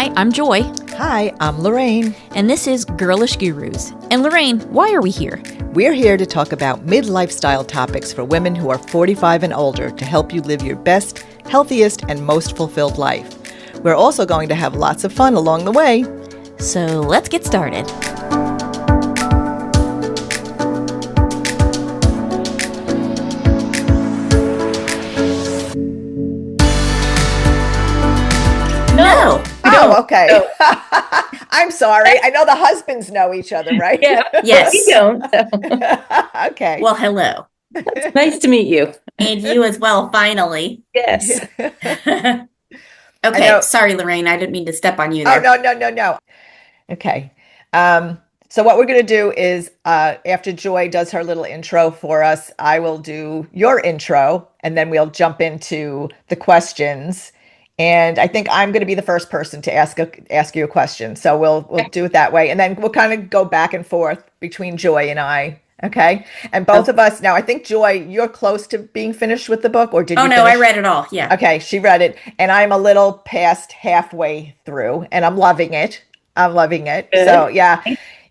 Hi, I'm Joy. Hi, I'm Lorraine. And this is Girlish Gurus. And Lorraine, why are we here? We're here to talk about mid-lifestyle topics for women who are 45 and older to help you live your best, healthiest, and most fulfilled life. We're also going to have lots of fun along the way. So let's get started. No. Oh, okay. No. I'm sorry. I know the husbands know each other, right? Yeah. Yes. We don't. Okay. Well, hello. Nice to meet you. And you as well, finally. Yes. Okay, sorry, Lorraine. I didn't mean to step on you there. Oh, no. Okay. So what we're going to do is after Joy does her little intro for us, I will do your intro, and then we'll jump into the questions. And I think I'm going to be the first person to ask you a question. So we'll do it that way. And then we'll kind of go back and forth between Joy and I. Okay. And both of us now, I think Joy, you're close to being finished with the book, or did you no, finish? I read it all. Yeah. Okay. She read it, and I'm a little past halfway through, and I'm loving it. Good. So yeah,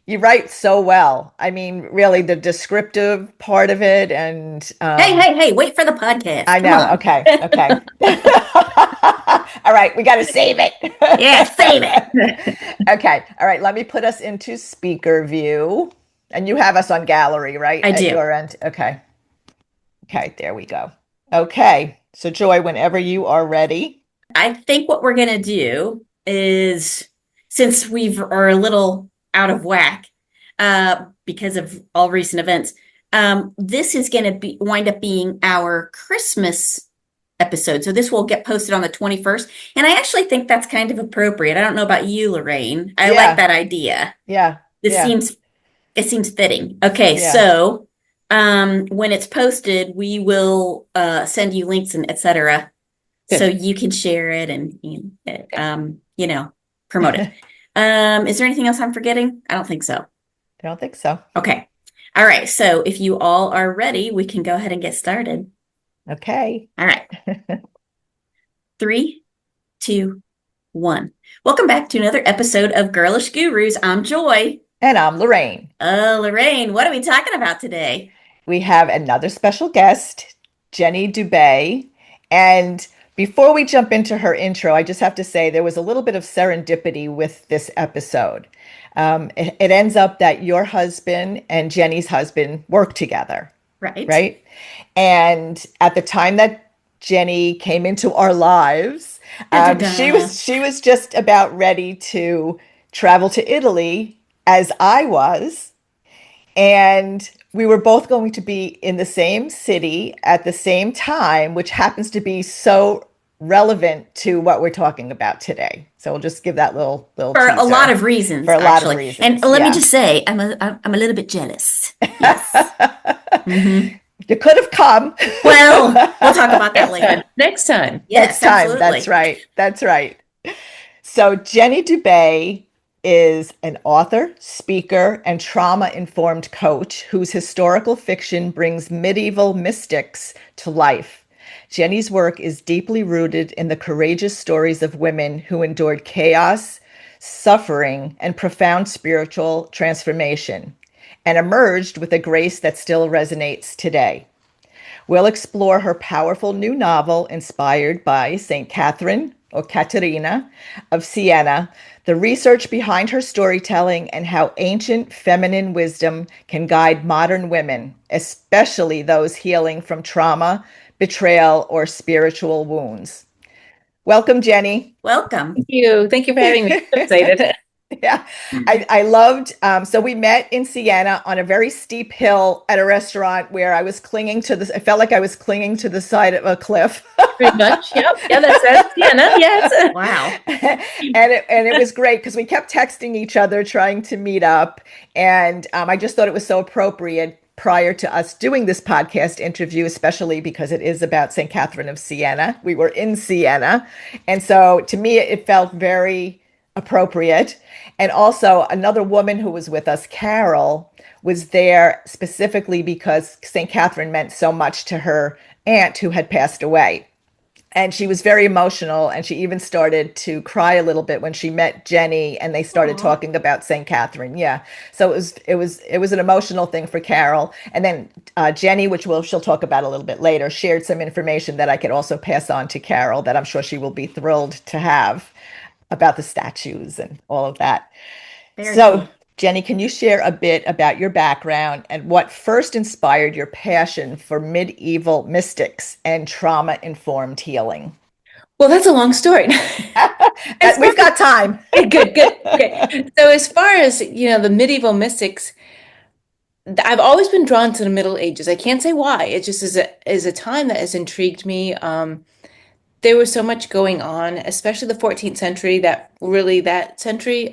you write so well. I mean, really the descriptive part of it. And Hey, wait for the podcast. I know. Okay. All right. We got to save it. Yeah, save it. Okay. All right. Let me put us into speaker view. And you have us on gallery, right? I do. At your end. Okay. There we go. Okay. So Joy, whenever you are ready. I think what we're going to do is, since we are a little out of whack because of all recent events, this is going to wind up being our Christmas episode. So this will get posted on the 21st. And I actually think that's kind of appropriate. I don't know about you, Lorraine. I like that idea. Yeah. It seems fitting. Okay, so when it's posted, we will send you links and etc. So you can share it and promote it. Is there anything else I'm forgetting? I don't think so. I don't think so. Okay. All right. So if you all are ready, we can go ahead and get started. Okay. All right. 3, 2, 1. Welcome back to another episode of Girlish Gurus. I'm Joy. And I'm Lorraine. Lorraine, what are we talking about today? We have another special guest, Jenny Dubay. And before we jump into her intro, I just have to say there was a little bit of serendipity with this episode. It ends up that your husband and Jenny's husband work together. Right? And at the time that Jenny came into our lives, she was just about ready to travel to Italy, as I was. And we were both going to be in the same city at the same time, which happens to be so relevant to what we're talking about today. So we'll just give that little for teaser. A lot of reasons. And let me just say, I'm a little bit jealous. Yes. Mm-hmm. You could have come. Well, we'll talk about that later. Next time. Yes, next time. Absolutely. That's right. So Jenny Dubay is an author, speaker, and trauma-informed coach whose historical fiction brings medieval mystics to life. Jenny's work is deeply rooted in the courageous stories of women who endured chaos, suffering, and profound spiritual transformation, and emerged with a grace that still resonates today. We'll explore her powerful new novel inspired by St. Catherine, or Caterina, of Siena, the research behind her storytelling, and how ancient feminine wisdom can guide modern women, especially those healing from trauma, betrayal, or spiritual wounds. Welcome, Jenny. Welcome. Thank you. Thank you for having me. I'm excited. Yeah, I loved, so we met in Siena on a very steep hill at a restaurant where I felt like I was clinging to the side of a cliff. Pretty much, yep. Yeah, that's Siena, yes. Wow. And it was great because we kept texting each other, trying to meet up. And I just thought it was so appropriate prior to us doing this podcast interview, especially because it is about St. Catherine of Siena. We were in Siena. And so to me, it felt very appropriate. And also another woman who was with us, Carol, was there specifically because St. Catherine meant so much to her aunt who had passed away. And she was very emotional, and she even started to cry a little bit when she met Jenny, and they started Aw, talking about St. Catherine. Yeah, so it was an emotional thing for Carol. And then Jenny, which she'll talk about a little bit later, shared some information that I could also pass on to Carol that I'm sure she will be thrilled to have about the statues and all of that. very So, cool. Jenny, can you share a bit about your background and what first inspired your passion for medieval mystics and trauma-informed healing? Well, that's a long story. As far We've got time. good, good. Okay. So as far as, the medieval mystics, I've always been drawn to the Middle Ages. I can't say why. It just is a time that has intrigued me. There was so much going on, especially the 14th century, that century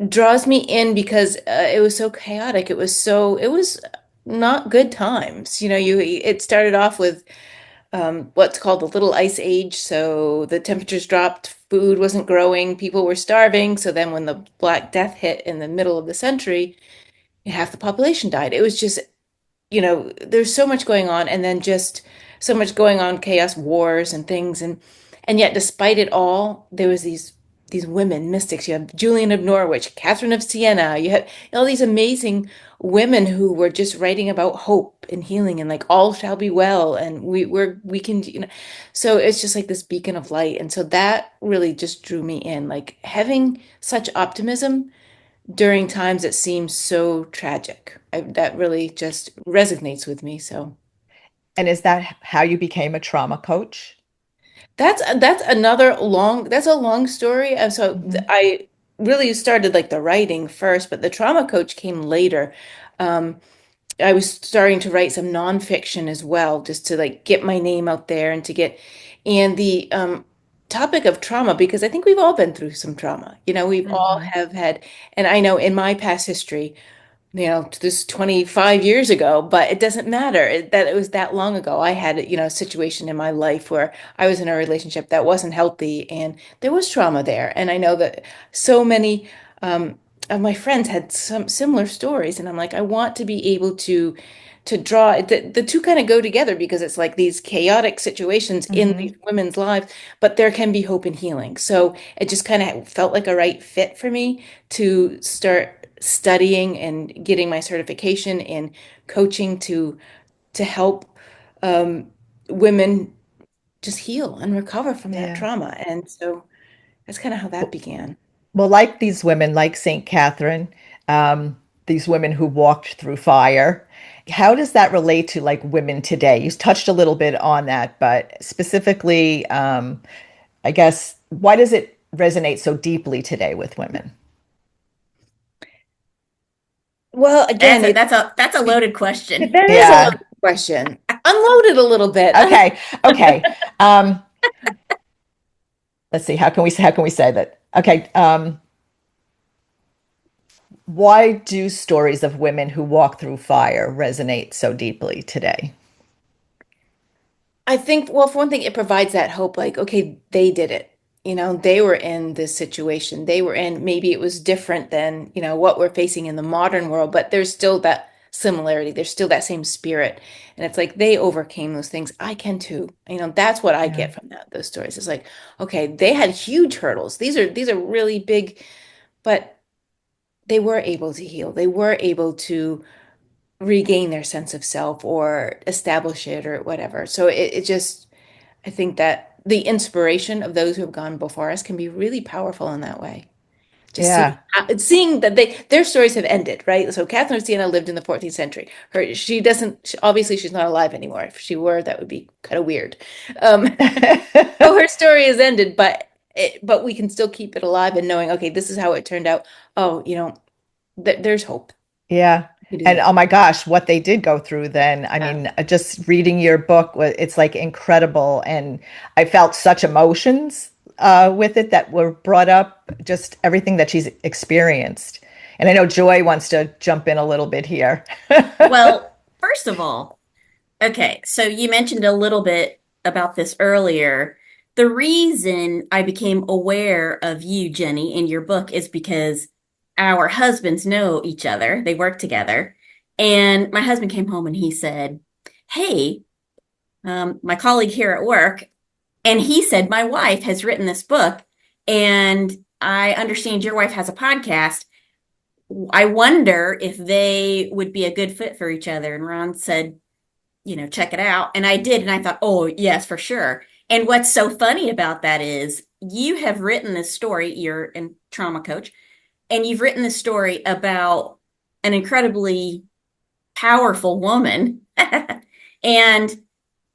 draws me in because it was so chaotic. It was not good times. It started off with what's called the Little Ice Age. So the temperatures dropped, food wasn't growing, people were starving. So then when the Black Death hit in the middle of the century, half the population died. It was just, there's so much going on, and then just so much going on, chaos, wars and things. And yet despite it all, there was these women mystics. You have Julian of Norwich, Catherine of Siena. You had all these amazing women who were just writing about hope and healing and like all shall be well, and we can, so it's just like this beacon of light. And so that really just drew me in, like having such optimism during times that seem so tragic. That really just resonates with me. So And is that how you became a trauma coach? that's a long story. And so Hmm. I really started like the writing first, but the trauma coach came later. Um, I was starting to write some nonfiction as well, just to like get my name out there and and the topic of trauma, because I think we've all been through some trauma. We've all Hmm. have had, and I know in my past history, this 25 years ago, but it doesn't matter that it was that long ago. I had, a situation in my life where I was in a relationship that wasn't healthy, and there was trauma there. And I know that so many of my friends had some similar stories, and I'm like, I want to be able to draw the two kind of go together, because it's like these chaotic situations in these Hmm. women's lives, but there can be hope and healing. So it just kind of felt like a right fit for me to start studying and getting my certification in coaching to help um, women just heal and recover from that Yeah. trauma. And so that's kind of how that Well, began. well, like these women, like St. Catherine, these women who walked through fire, how does that relate to like women today? You touched a little bit on that, but specifically, I guess, why does it resonate so deeply today with women? Well, That's again, a that's a loaded question. that is a Yeah. loaded question. Unload it a little bit. Okay. Okay. Let's see. How can we say that? Okay. Why do stories of women who walk through fire resonate so deeply today? I think, well, for one thing, it provides that hope, like, okay, they did it. They were in this situation. Maybe it was different than, what we're facing in the modern world, but there's still that similarity. There's still that same spirit. And it's like they overcame those things. I can too. That's what I Yeah. get from those stories. It's like, okay, they had huge hurdles. These are really big, but they were able to heal. They were able to regain their sense of self or establish it or whatever. So it just, I think that the inspiration of those who have gone before us can be really powerful in that way. Just Yeah. seeing that their stories have ended, right? So Catherine of Siena lived in the 14th century. She doesn't, obviously she's not alive anymore. If she were, that would be kind of weird. Um, so her story is ended, but we can still keep it alive and knowing, okay, this is how it turned out. Oh, there's hope. Yeah. We can do And this. oh my gosh, what they did go through then. I Yeah. mean, just reading your book it's like incredible. And I felt such emotions with it that were brought up, just everything that she's experienced. And I know Joy wants to jump in a little bit here. Well, first of all, okay, so you mentioned a little bit about this earlier. The reason I became aware of you, Jenny, in your book is because our husbands know each other. They work together. And my husband came home and he said, Hey, my colleague here at work And he said, my wife has written this book, and I understand your wife has a podcast. I wonder if they would be a good fit for each other. And Ron said, check it out. And I did. And I thought, oh, yes, for sure. And what's so funny about that is you have written this story, you're a trauma coach, and you've written this story about an incredibly powerful woman. And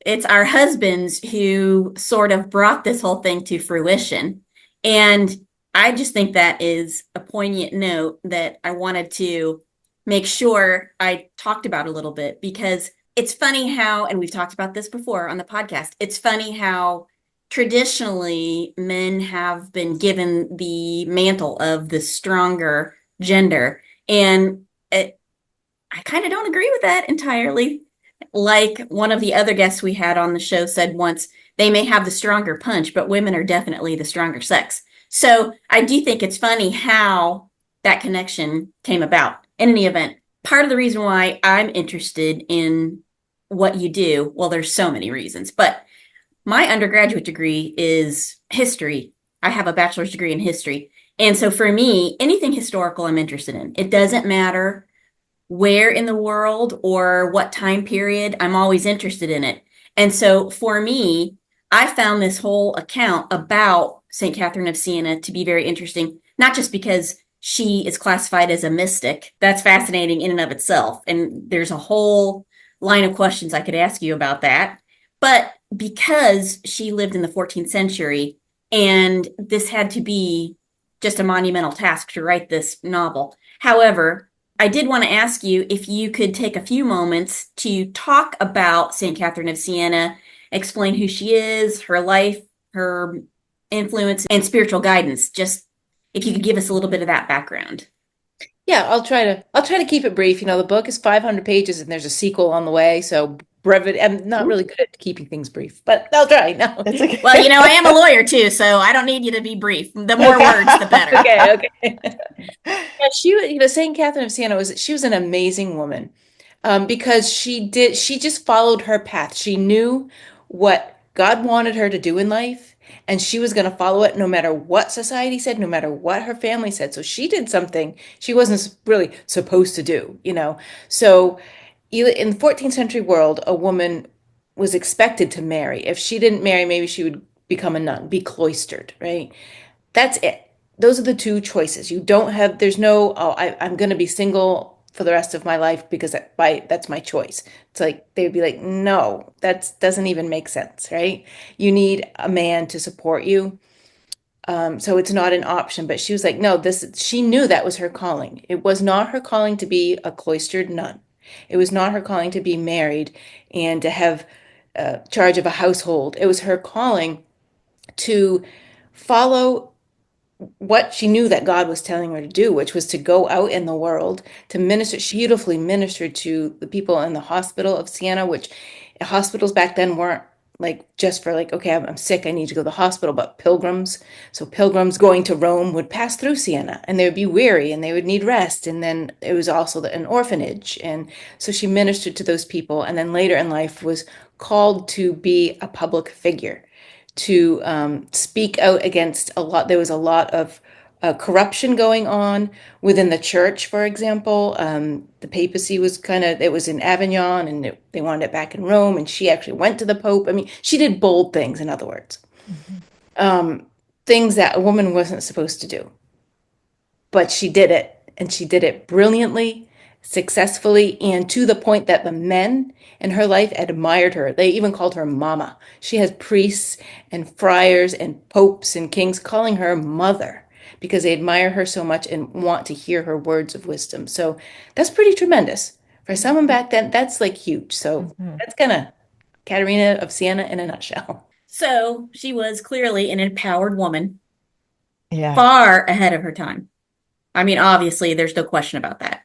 it's our husbands who sort of brought this whole thing to fruition. And I just think that is a poignant note that I wanted to make sure I talked about a little bit, because it's funny how, and we've talked about this before on the podcast, it's funny how traditionally men have been given the mantle of the stronger gender. And I kind of don't agree with that entirely. Like one of the other guests we had on the show said once, they may have the stronger punch, but women are definitely the stronger sex. So I do think it's funny how that connection came about. In any event, part of the reason why I'm interested in what you do, well, there's so many reasons, but my undergraduate degree is history. I have a bachelor's degree in history. And so for me, anything historical I'm interested in. It doesn't matter where in the world or what time period, I'm always interested in it. And so for me, I found this whole account about St. Catherine of Siena to be very interesting, not just because she is classified as a mystic. That's fascinating in and of itself. And there's a whole line of questions I could ask you about that. But because she lived in the 14th century, and this had to be just a monumental task to write this novel. However, I did want to ask you if you could take a few moments to talk about St. Catherine of Siena, explain who she is, her life, her influence, and spiritual guidance. Just if you could give us a little bit of that background. Yeah, I'll try to keep it brief. The book is 500 pages and there's a sequel on the way, so brevity. I'm not Ooh, really good at keeping things brief, but I'll try. No. that's okay. Well, I am a lawyer too, so I don't need you to be brief. The more words, the better. Okay, okay. Yeah, Saint Catherine of Siena she was an amazing woman, because she just followed her path. She knew what God wanted her to do in life, and she was going to follow it no matter what society said, no matter what her family said. So she did something she wasn't really supposed to do. So in the 14th century world, a woman was expected to marry. If she didn't marry, maybe she would become a nun, be cloistered, right? That's it. Those are the two choices. You don't have, there's no, oh, I'm going to be single for the rest of my life because that's my choice. It's like, they'd be like, no, that doesn't even make sense, right? You need a man to support you. So it's not an option. But she was like, no, she knew that was her calling. It was not her calling to be a cloistered nun. It was not her calling to be married and to have charge of a household. It was her calling to follow what she knew that God was telling her to do, which was to go out in the world to minister. She beautifully ministered to the people in the hospital of Siena, which hospitals back then weren't like just for like, okay, I'm sick, I need to go to the hospital, but pilgrims. So pilgrims going to Rome would pass through Siena and they would be weary and they would need rest. And then it was also an orphanage. And so she ministered to those people. And then later in life was called to be a public figure, to speak out against a lot. There was a lot of corruption going on within the church, for example. The papacy was it was in Avignon and they wanted it back in Rome. And she actually went to the Pope. I mean, she did bold things, in other words, Mhm. things that a woman wasn't supposed to do. But she did it, and she did it brilliantly, successfully, and to the point that the men in her life admired her. They even called her mama. She has priests and friars and popes and kings calling her mother because they admire her so much and want to hear her words of wisdom. So that's pretty tremendous. For someone back then, that's like huge. So Mhm. that's kind of Caterina of Siena in a nutshell. So she was clearly an empowered woman, Yeah. far ahead of her time. I mean, obviously, there's no question about that.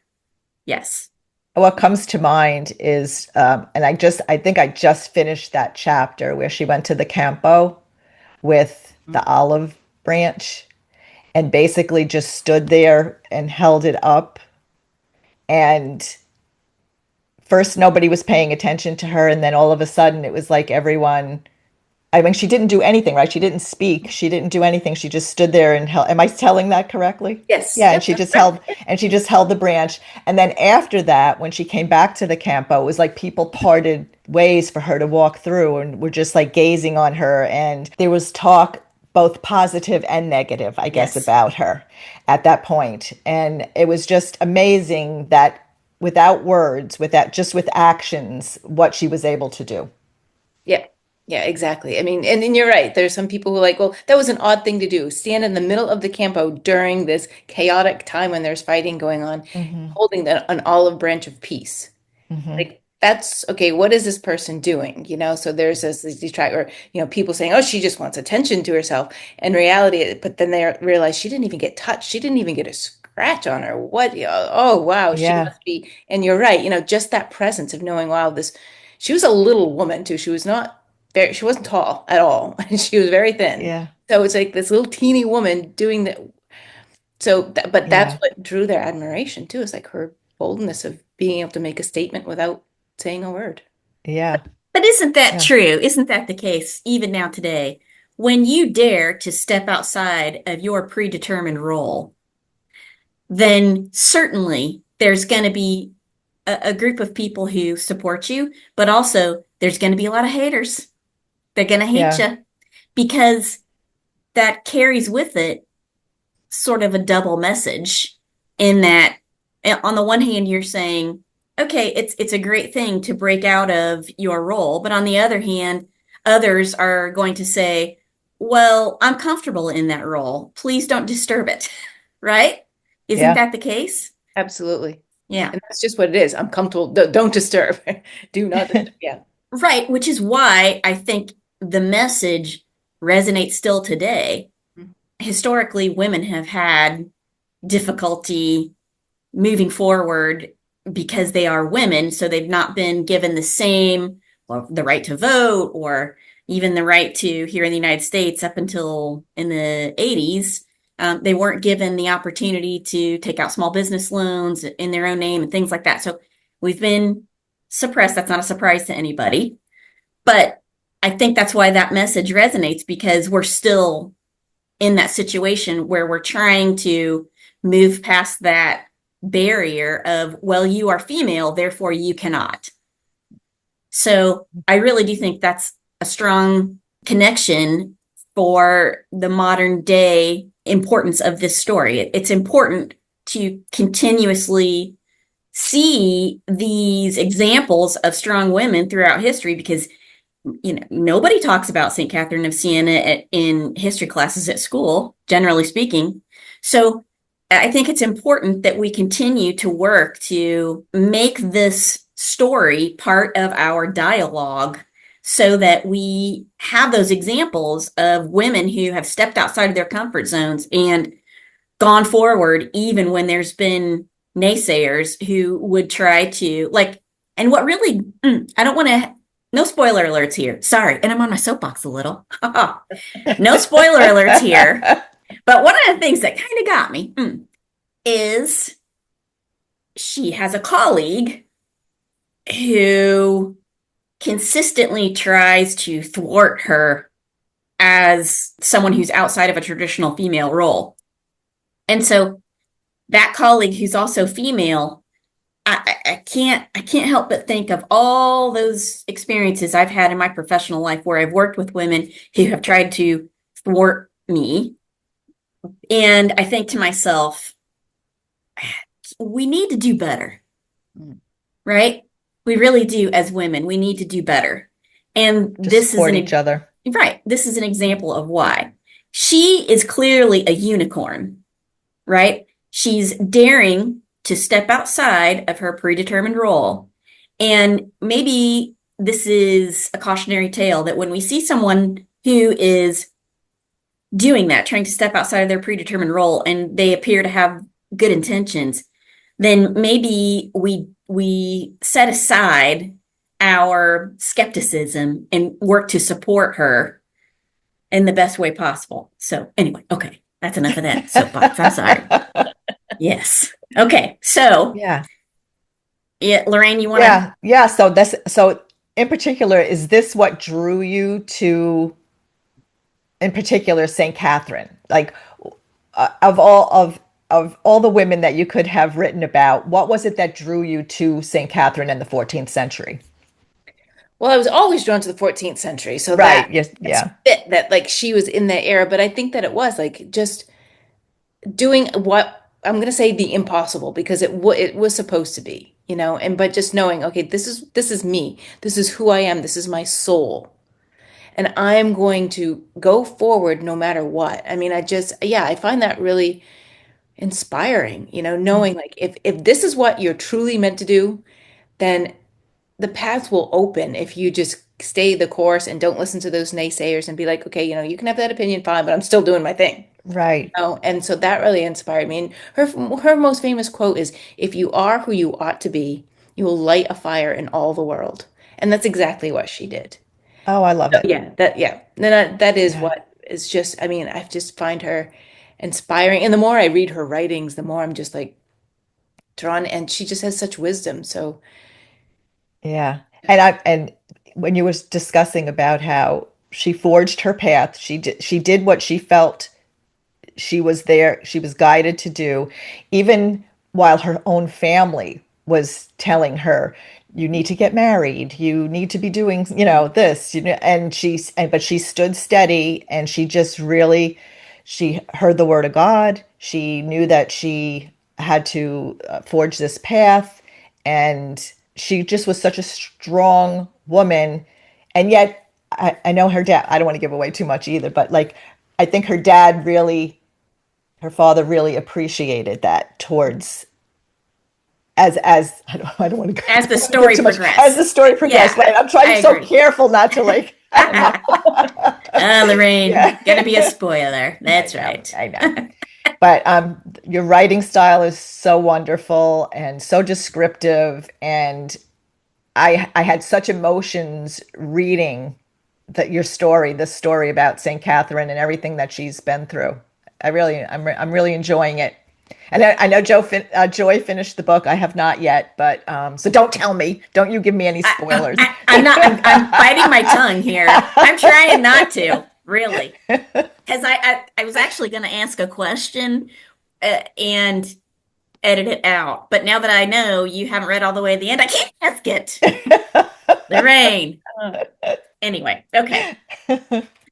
Yes. What comes to mind is, and I think I just finished that chapter where she went to the Campo with the olive branch and basically just stood there and held it up. And first, nobody was paying attention to her. And then all of a sudden, it was like everyone I mean, she didn't do anything, right? She didn't speak. She didn't do anything. She just stood there and held. Am I telling that correctly? Yes. Yeah, and Yep, she that's just right. held and she just held the branch. And then after that, when she came back to the campo, it was like people parted ways for her to walk through and were just like gazing on her. And there was talk, both positive and negative, I guess, Yes. about her at that point. And it was just amazing that without words, with actions, what she was able to do. Yeah. Yeah, exactly. I mean, and you're right. There's some people who are like, well, that was an odd thing to do. Stand in the middle of the campo during this chaotic time when there's fighting going on, Hmm. holding an olive branch of peace. Hmm. Like that's okay. What is this person doing? So there's this detract or people saying, "Oh, she just wants attention to herself." In reality, but then they realize she didn't even get touched. She didn't even get a scratch on her. What? Oh, wow. She Yeah, must be. And you're right. Just that presence of knowing, wow, this. She was a little woman too. She was not very. She wasn't tall at all, and she was very thin. yeah, So it's like this little teeny woman doing that. But that's yeah, what drew their admiration too. Is like her boldness of being able to make a statement without saying a word. yeah, But isn't that yeah, true? Isn't that the case even now today? When you dare to step outside of your predetermined role, then certainly there's going to be a group of people who support you, but also there's going to be a lot of haters. They're going to hate yeah, you because that carries with it sort of a double message in that on the one hand you're saying okay it's a great thing to break out of your role, but on the other hand others are going to say well I'm comfortable in that role, please don't disturb it. Right? Isn't yeah, that the case? Absolutely. Yeah. And that's just what it is. I'm comfortable. Don't disturb. Do not disturb. Yeah. Right, which is why I think the message resonates still today. Historically women have had difficulty moving forward because they are women, so they've not been given the same, well, the right to vote or even the right to here in the United States up until in the 80s. They weren't given the opportunity to take out small business loans in their own name and things like that. So we've been suppressed. That's not a surprise to anybody. But I think that's why that message resonates because we're still in that situation where we're trying to move past that barrier of, well, you are female, therefore you cannot. So I really do think that's a strong connection for the modern day importance of this story. It's important to continuously see these examples of strong women throughout history because nobody talks about St. Catherine of Siena in history classes at school, generally speaking. So I think it's important that we continue to work to make this story part of our dialogue so that we have those examples of women who have stepped outside of their comfort zones and gone forward, even when there's been naysayers who would try to, like, and what really, I don't want to, no spoiler alerts here. Sorry. And I'm on my soapbox a little. No spoiler alerts here. But one of the things that kind of got me is she has a colleague who consistently tries to thwart her as someone who's outside of a traditional female role. And so that colleague who's also female, I can't help but think of all those experiences I've had in my professional life where I've worked with women who have tried to thwart me. And I think to myself, we need to do better, right? We really do as women. We need to do better. And to this is support each other. right. This is an example of why. She is clearly a unicorn, right? She's daring to step outside of her predetermined role. And maybe this is a cautionary tale that when we see someone who is doing that, trying to step outside of their predetermined role, and they appear to have good intentions, then maybe we set aside our skepticism and work to support her in the best way possible. So anyway, okay, that's enough of that soapbox. I'm sorry. Yes. Okay. So, Yeah. yeah, Lorraine, you want to? Yeah. Yeah. So in particular, is this what drew you to in particular Saint Catherine? Like of all the women that you could have written about, what was it that drew you to Saint Catherine in the 14th century? Well, I was always drawn to the 14th century, so that Right. Yes. that's Yeah. fit that like she was in that era. But I think that it was like just doing what I'm going to say the impossible because it was supposed to be, and but just knowing, okay, this is me. This is who I am. This is my soul. And I'm going to go forward no matter what. I mean, yeah, I find that really inspiring, knowing like if this is what you're truly meant to do, then the path will open if you just stay the course and don't listen to those naysayers and be like, okay, you can have that opinion, fine, but I'm still doing my thing. Right. And so that really inspired me. And her most famous quote is, "If you are who you ought to be, you will light a fire in all the world." And that's exactly what she did. Oh, I love So, it. yeah. Then that is Yeah. what is just. I mean, I just find her inspiring. And the more I read her writings, the more I'm just like drawn. And she just has such wisdom. So Yeah. And when you was discussing about how she forged her path, she did what she felt she was guided to do, even while her own family was telling her, you need to get married, you need to be doing, this, but she stood steady and she just really, she heard the word of God. She knew that she had to forge this path, and she just was such a strong woman. And yet, I know her dad, I don't want to give away too much either, but like, I think her father really appreciated that towards as I don't want to As I the don't want to give story too much as the progressed. story progressed. Yeah, Right, I'm trying I so agree. careful not to like I don't know. Lorraine, gonna be a Yeah. spoiler. That's right. I know. But your writing style is so wonderful and so descriptive, and I had such emotions reading this story about Saint Catherine and everything that she's been through. I'm really enjoying it. And I know Joy finished the book. I have not yet, but so don't tell me. Don't you give me any spoilers. I'm not. I'm biting my tongue here. I'm trying not to, really, because I was actually going to ask a question and edit it out. But now that I know you haven't read all the way to the end, I can't ask it. Lorraine. Anyway, okay.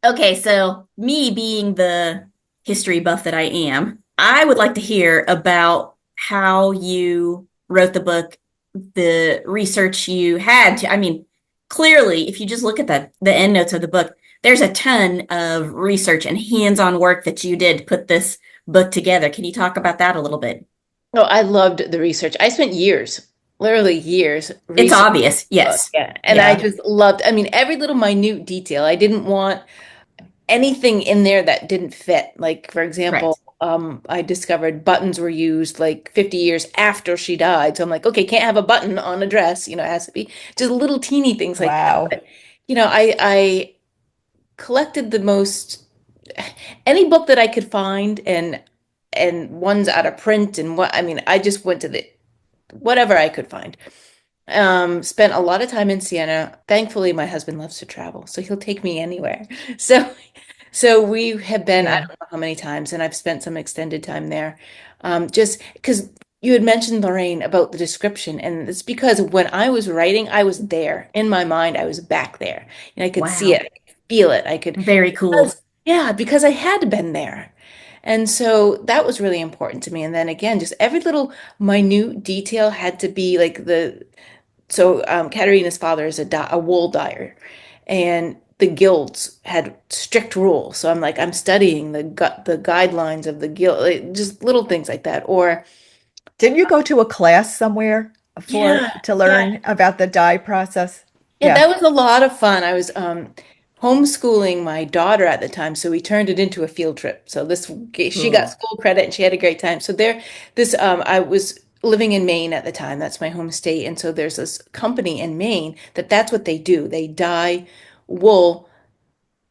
Okay, so me being the history buff that I am, I would like to hear about how you wrote the book, the research you had to, I mean, clearly, if you just look at the end notes of the book, there's a ton of research and hands-on work that you did to put this book together. Can you talk about that a little bit? Oh, I loved the research. I spent years, literally years, It's researching obvious, the book. yes. Yeah. And I Yeah, Yeah. just loved, I mean, every little minute detail. I didn't want anything in there that didn't fit. Like, for right. example, I discovered buttons were used like 50 years after she died. So I'm like, okay, can't have a button on a dress, it has to be just little teeny things like that. Wow. But, I collected the most any book that I could find and ones out of print and what I mean, I just went to the whatever I could find. Spent a lot of time in Siena. Thankfully, my husband loves to travel, so he'll take me anywhere. So, so we have been, I Yeah. don't know how many times, and I've spent some extended time there. Just because you had mentioned, Lorraine, about the description, and it's because when I was writing, I was there. In my mind, I was back there. And I could see it, Wow. I could feel it. Very cool. Yeah, because I had been there. And so that was really important to me. And then again, just every little minute detail had to be like Caterina's father is a wool dyer, and the guilds had strict rules. So I'm like, I'm studying the guidelines of the guild, like, just little things like that. Or Didn't you go to a class somewhere yeah, to yeah, learn about the dye process? yeah, Yeah. that was a lot of fun. I was homeschooling my daughter at the time, so we turned it into a field trip. So this she got Cool. school credit and she had a great time. So I was living in Maine at the time. That's my home state, and so there's this company in Maine that's what they do. They dye wool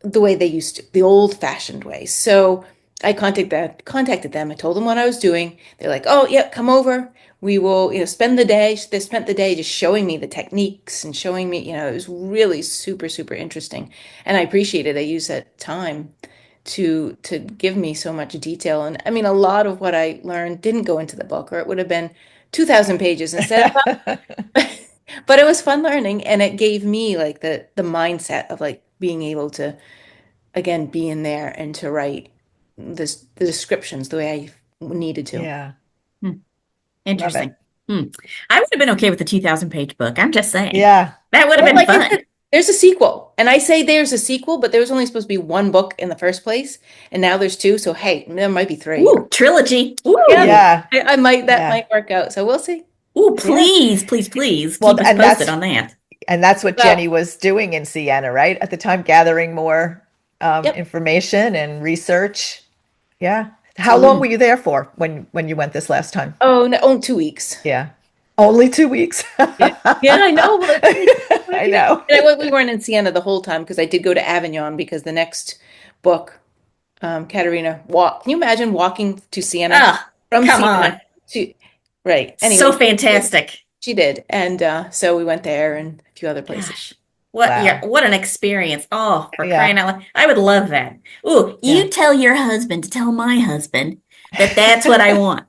the way they used to, the old-fashioned way. So I contacted them. I told them what I was doing. They're like, "Oh, yeah, come over. We will, spend the day." They spent the day just showing me the techniques and showing me, it was really super, super interesting. And I appreciated they used that time to give me so much detail. And I mean, a lot of what I learned didn't go into the book, or it would have been 2,000 pages instead. But it was fun learning, and it gave me like the mindset of like being able to again be in there and to write the descriptions the way I needed to. Yeah. Hmm. Love it. Interesting. Hmm. I would have been okay with the 2,000-page book. I'm just saying. Yeah. That would have Well, been like I fun. said, there's a sequel, and I say there's a sequel, but there was only supposed to be one book in the first place, and now there's two. So hey, there might be three. Ooh, trilogy. Yeah, Ooh. Yeah. I might that Yeah. might work out. So we'll see. Ooh, Yeah. please, please, please Well, keep us and posted on that. that's what Well, Jenny was doing in Siena, right? At the time, gathering more yep. information and research. Yeah. How long So, were you there for when you went this last time? oh no, oh, 2 weeks. Yeah. Only 2 weeks. Yeah, yeah, I know. Well, I know. and we weren't in Siena the whole time because I did go to Avignon because the next book, Caterina, walk. Can you imagine walking to Siena Oh, from come Siena on. to right? So Anyway, fantastic. she did, and so we went there and a few other places. Gosh. Wow. What an experience. Oh, for crying Yeah. out loud. I would love that. Ooh, Yeah. you tell your husband to tell my husband that that's what I want.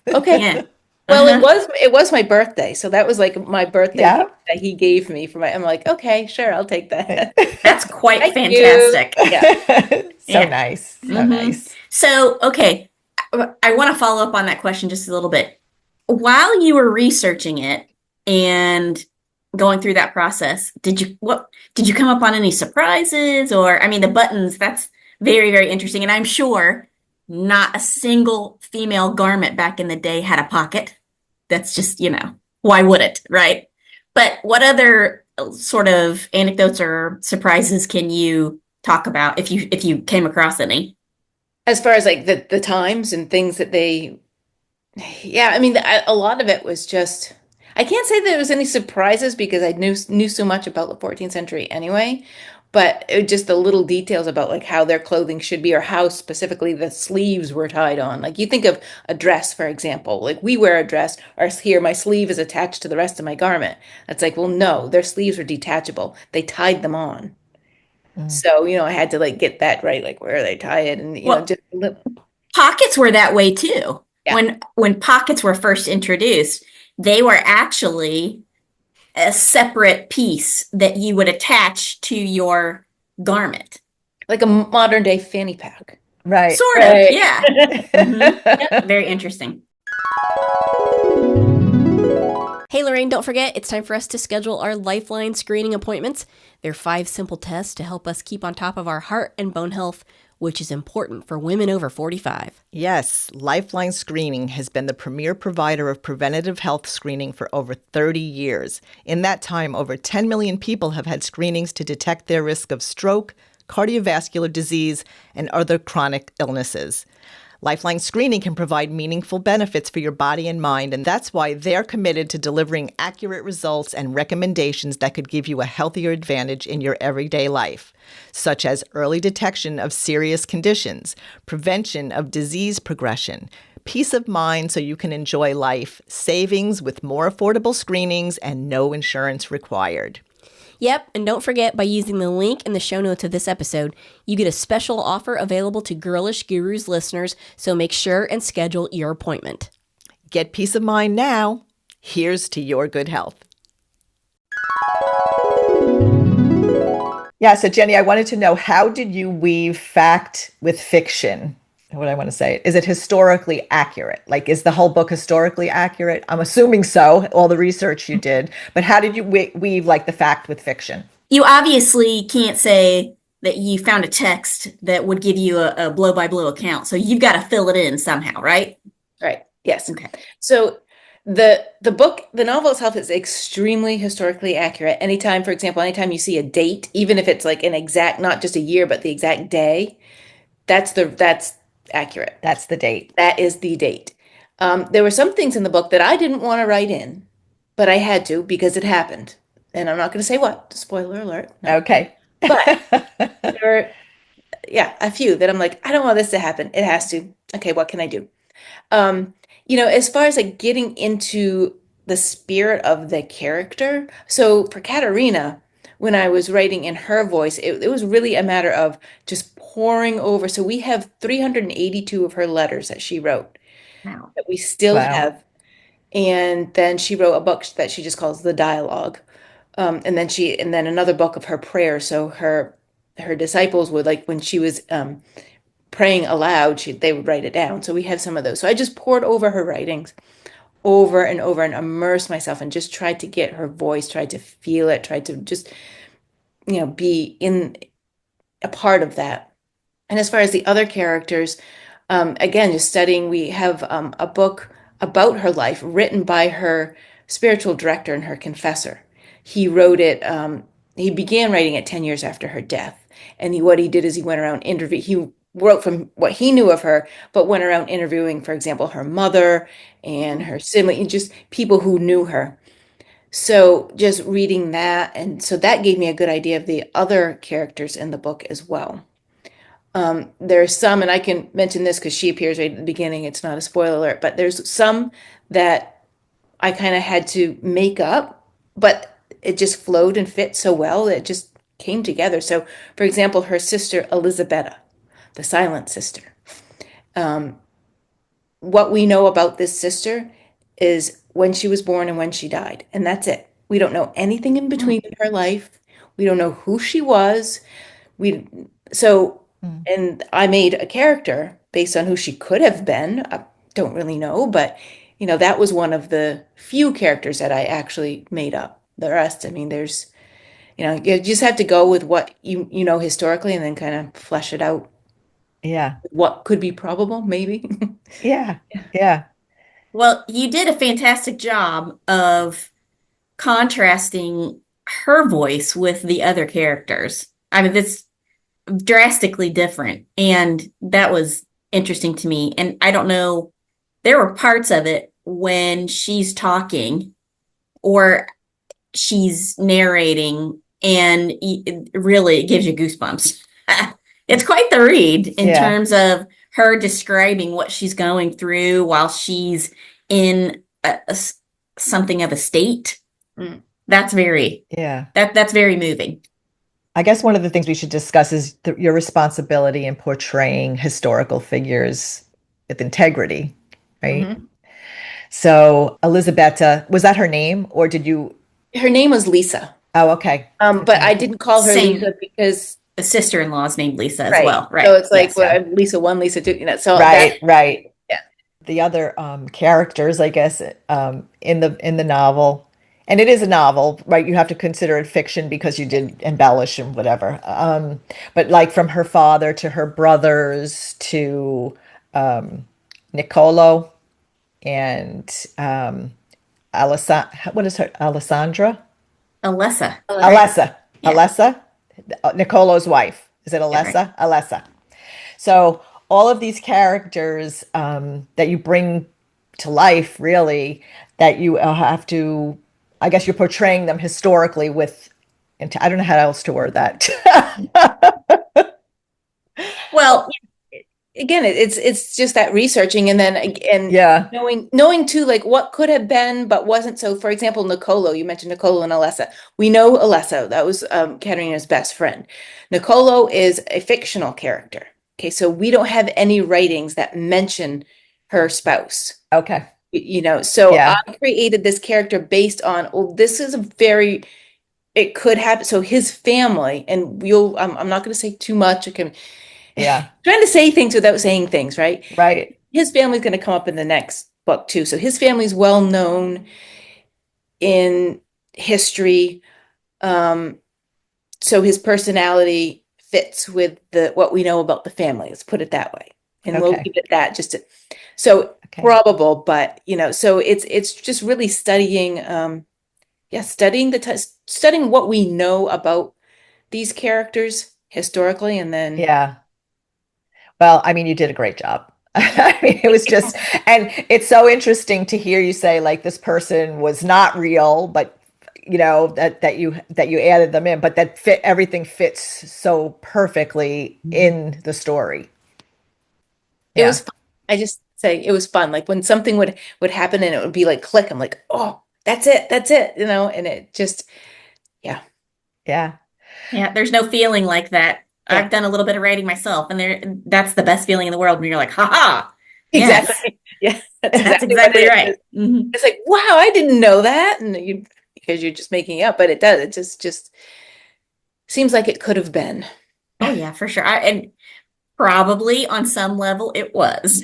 Okay. Yeah. Well, Uh-huh. it was my birthday, so that was like my birthday Yeah. gift that he gave me for my. I'm like, okay, sure, I'll take that. That's quite Thank you. fantastic. Yeah. So Yeah. nice. So Hmm. nice. So, okay, I want to follow up on that question just a little bit. While you were researching it and going through that process, did you come up on any surprises? Or I mean, the buttons, that's very, very interesting. And I'm sure not a single female garment back in the day had a pocket. That's just, why would it, right? But what other sort of anecdotes or surprises can you talk about if you came across any? As far as like the times and things that they, yeah, I mean, a lot of it was just. I can't say there was any surprises because I knew so much about the 14th century anyway, but just the little details about like how their clothing should be or how specifically the sleeves were tied on. Like you think of a dress, for example, like we wear a dress, or here my sleeve is attached to the rest of my garment. It's like, well, no, their sleeves were detachable. They tied them on. Mm. So, I had to like get that right, like where they tie it and Well, just a little, pockets were that way too. yeah. When pockets were first introduced, they were actually a separate piece that you would attach to your garment. Like a modern day fanny pack. Right. Sort of, Right. yeah. Hmm. Yep, very interesting. Hey, Lorraine, don't forget, it's time for us to schedule our Lifeline screening appointments. They're 5 simple tests to help us keep on top of our heart and bone health, which is important for women over 45. Yes, Lifeline Screening has been the premier provider of preventative health screening for over 30 years. In that time, over 10 million people have had screenings to detect their risk of stroke, cardiovascular disease, and other chronic illnesses. Lifeline Screening can provide meaningful benefits for your body and mind, and that's why they're committed to delivering accurate results and recommendations that could give you a healthier advantage in your everyday life, such as early detection of serious conditions, prevention of disease progression, peace of mind so you can enjoy life, savings with more affordable screenings, and no insurance required. Yep, and don't forget, by using the link in the show notes of this episode, you get a special offer available to Girlish Gurus listeners, so make sure and schedule your appointment. Get peace of mind now. Here's to your good health. Yeah, so Jenny, I wanted to know, how did you weave fact with fiction? What do I want to say? Is it historically accurate? Like, is the whole book historically accurate? I'm assuming so, all the research you did. But how did you weave like the fact with fiction? You obviously can't say that you found a text that would give you a blow-by-blow account. So you've got to fill it in somehow, right? Right. Yes. Okay. So the book, the novel itself is extremely historically accurate. For example, anytime you see a date, even if it's like an exact, not just a year, but the exact day, that's accurate. That's the date. That is the date. There were some things in the book that I didn't want to write in, but I had to because it happened. And I'm not going to say what. Spoiler alert. No. Okay. But there were, a few that I'm like, I don't want this to happen. It has to. Okay, what can I do? As far as like getting into the spirit of the character. So for Caterina, when I was writing in her voice, it was really a matter of just pouring over. So we have 382 of her letters that she wrote Wow. that we still Wow. have. And then she wrote a book that she just calls The Dialogue. And then another book of her prayers. So her disciples would, like, when she was praying aloud, they would write it down. So we have some of those. So I just poured over her writings over and over and immersed myself and just tried to get her voice, tried to feel it, tried to just, be in a part of that. And as far as the other characters, again, just studying, we have a book about her life written by her spiritual director and her confessor. He wrote it, he began writing it 10 years after her death. And what he did is he went around interview. He wrote from what he knew of her, but went around interviewing, for example, her mother and her sibling, just people who knew her. So just reading that, and so that gave me a good idea of the other characters in the book as well. There's some, and I can mention this because she appears right at the beginning. It's not a spoiler alert, but there's some that I kind of had to make up, but it just flowed and fit so well that it just came together. So, for example, her sister Elisabetta, the silent sister. Um, what we know about this sister is when she was born and when she died, and that's it. We don't know anything in Hmm. between in her life. We don't know who she was. We so, Mm. and I made a character based on who she could have been. I don't really know, but that was one of the few characters that I actually made up. The rest, I mean, you just have to go with what you know historically and then kind of flesh it out. Yeah. What could be probable, maybe. Yeah. Yeah. Well, you did a fantastic job of contrasting her voice with the other characters. I mean, that's drastically different. And that was interesting to me. And I don't know, there were parts of it when she's talking or she's narrating, and really it gives you goosebumps. It's quite the read in Yeah. terms of her describing what she's going through while she's in something of a state. Mm. That's very Yeah. that's very moving. I guess one of the things we should discuss is your responsibility in portraying historical figures with integrity, right? Mhm. So, Elisabetta, was that her name or did you? Her name was Lisa. Oh, okay. But I Okay. didn't call her Same. Lisa because, The sister-in-law is named Lisa as right. well, So right? it's like, Yes. well, Yeah. Lisa one, Lisa two, so that, Right, right. yeah. The other characters, I guess, in the novel, and it is a novel, right? You have to consider it fiction because you did embellish and whatever. But like from her father to her brothers to Niccolo and what is her, Alessandra? Alessa, right? Alessa. Yeah, Alessa, Niccolo's wife. Is it yeah, right. Alessa? Alessa. So all of these characters that you bring to life, really, that you have to, I guess you're portraying them historically with, and I don't know how else to word that. Well, Again, it's just that researching and then and Yeah. knowing too, like what could have been but wasn't. So for example, Nicolo, you mentioned Nicolo and Alessa. We know Alessa, that was Caterina's best friend. Nicolo is a fictional character. Okay, so we don't have any writings that mention her spouse. Okay. So I Yeah. created this character based on, oh, this is a very, it could happen. So his family, and I'm not going to say too much. Okay, Yeah. trying to say things without saying things, right? Right. His family's going to come up in the next book too. So his family's well known in history. Um, so his personality fits with what we know about the family. Let's put it that way. And we'll Okay. leave it that so Okay. probable, but so it's just really studying, studying studying what we know about these characters historically, and then Yeah. Well, I mean, you did a great job. I mean, it was just, and it's so interesting to hear you say like this person was not real, but that you added them in, but that everything fits so perfectly in the story. it Yeah. was fun. I just say it was fun. Like when something would happen and it would be like click, I'm like, oh, that's it, and it just, yeah. Yeah. Yeah, there's no feeling like that. Yeah, I've done a little bit of writing myself, and that's the best feeling in the world when you're like, ha ha, yes, exactly. Yeah, that's that's exactly what exactly it is. right. Hmm. It's like, wow, I didn't know that. And you, because you're just making it up, but it does. It just seems like it could have been. Oh yeah, for sure. And probably on some level it was,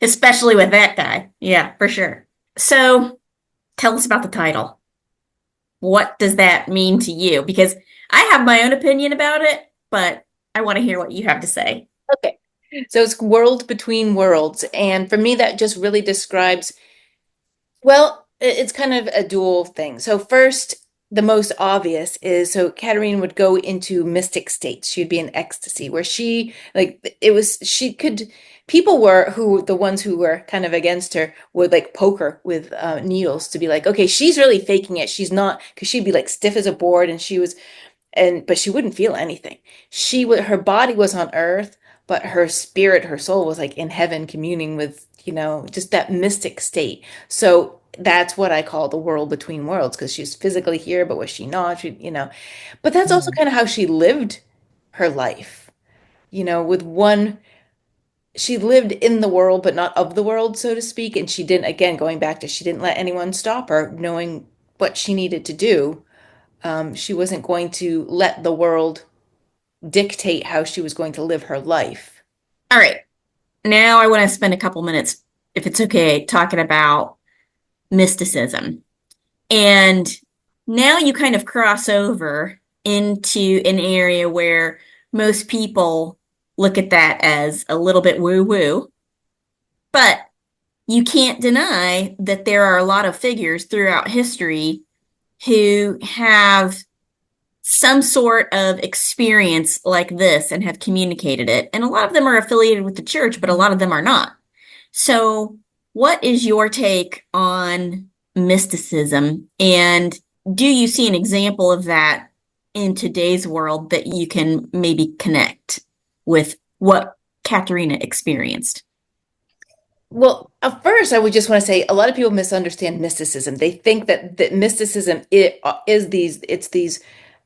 especially with that guy. Yeah, for sure. So tell us about the title. What does that mean to you? Because I have my own opinion about it, but I want to hear what you have to say. Okay. So it's world between worlds. And for me, that just really describes, well, it's kind of a dual thing. So first, the most obvious is so Caterina would go into mystic states. She'd be in ecstasy where she like it was she could people were who the ones who were kind of against her would like poke her with needles to be like, okay, she's really faking it. She's not because she'd be like stiff as a board and she was and but she wouldn't feel anything. She would her body was on earth, but her spirit, her soul was like in heaven communing with, just that mystic state. So that's what I call the world between worlds because she's physically here, but was she not? But that's also Mm. kind of how she lived her life, with one she lived in the world but not of the world, so to speak, and she didn't again going back to she didn't let anyone stop her knowing what she needed to do. She wasn't going to let the world dictate how she was going to live her life. All right. Now I want to spend a couple minutes, if it's okay, talking about mysticism. And now you kind of cross over into an area where most people look at that as a little bit woo woo, but you can't deny that there are a lot of figures throughout history who have some sort of experience like this and have communicated it. And a lot of them are affiliated with the church, but a lot of them are not. So, what is your take on mysticism? And do you see an example of that in today's world that you can maybe connect with what Caterina experienced? Well, at first, I would just want to say a lot of people misunderstand mysticism. They think that mysticism is these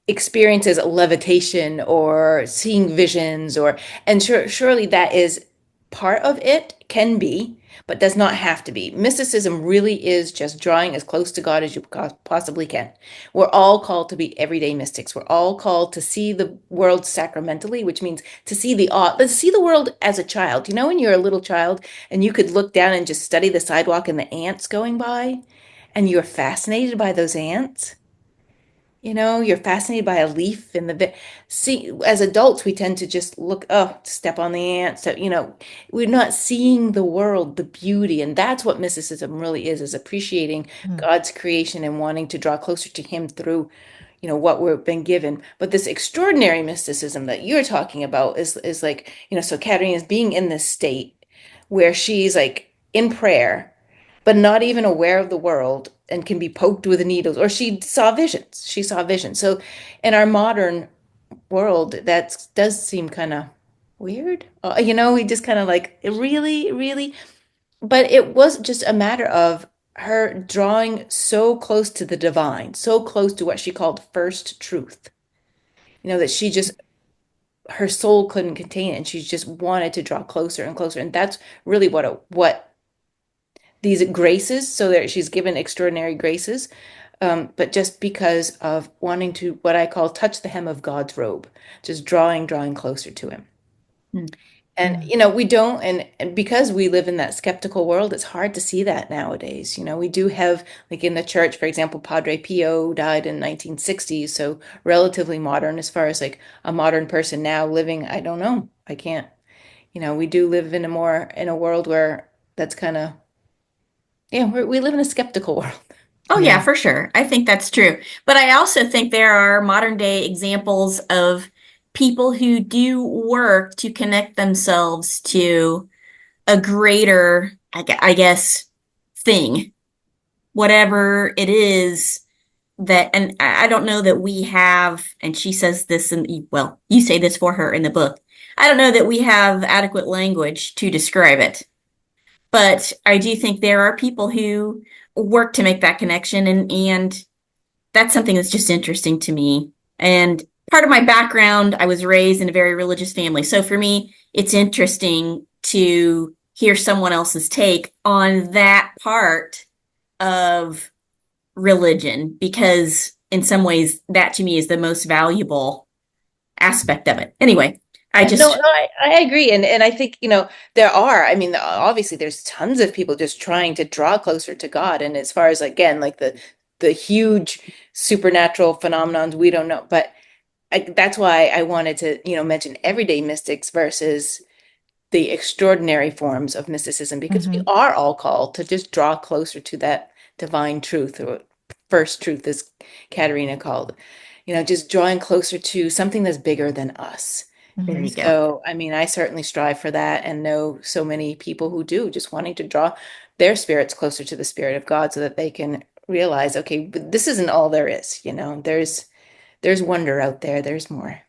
experiences of levitation or seeing visions and surely that is part of it can be, but does not have to be. Mysticism really is just drawing as close to God as you possibly can. We're all called to be everyday mystics. We're all called to see the world sacramentally, which means to see let's see the world as a child. When you're a little child and you could look down and just study the sidewalk and the ants going by, and you're fascinated by those ants. You're fascinated by a leaf in the see as adults we tend to just look, oh, step on the ant. So, we're not seeing the world, the beauty, and that's what mysticism really is appreciating Mm. God's creation and wanting to draw closer to him through, what we've been given. But this extraordinary mysticism that you're talking about is like, so Caterina is being in this state where she's like in prayer but not even aware of the world and can be poked with needles or she saw visions. So in our modern world that does seem kind of weird. We just kind of like really, but it was just a matter of her drawing so close to the divine, so close to what she called first truth, that she just her soul couldn't contain it and she just wanted to draw closer and closer, and that's really what these graces, so that she's given extraordinary graces, but just because of wanting to, what I call, touch the hem of God's robe, just drawing closer to him. Mm. And, Mm. we don't, and because we live in that skeptical world, it's hard to see that nowadays. We do have, like in the church, for example, Padre Pio died in 1960s, so relatively modern as far as like a modern person now living, I don't know. I can't, we do live in a world where that's kind of, yeah, we live in a skeptical world. Oh, yeah, Yeah. for sure. I think that's true. But I also think there are modern day examples of people who do work to connect themselves to a greater, I guess, thing, whatever it is that, and I don't know that we have, and she says this in, well, you say this for her in the book. I don't know that we have adequate language to describe it. But I do think there are people who work to make that connection and that's something that's just interesting to me. And part of my background, I was raised in a very religious family. So for me, it's interesting to hear someone else's take on that part of religion, because in some ways, that to me is the most valuable aspect of it. Anyway, I No, just, I agree. And I think, there are, I mean, obviously there's tons of people just trying to draw closer to God. And as far as, again, like the huge supernatural phenomenons, we don't know. But that's why I wanted to, mention everyday mystics versus the extraordinary forms of mysticism, because we Mhm. are all called to just draw closer to that divine truth, or first truth, as Caterina called, just drawing closer to something that's bigger than us. there And you go. so, I mean, I certainly strive for that, and know so many people who do, just wanting to draw their spirits closer to the spirit of God so that they can realize, okay, but this isn't all there is, there's wonder out there, there's more.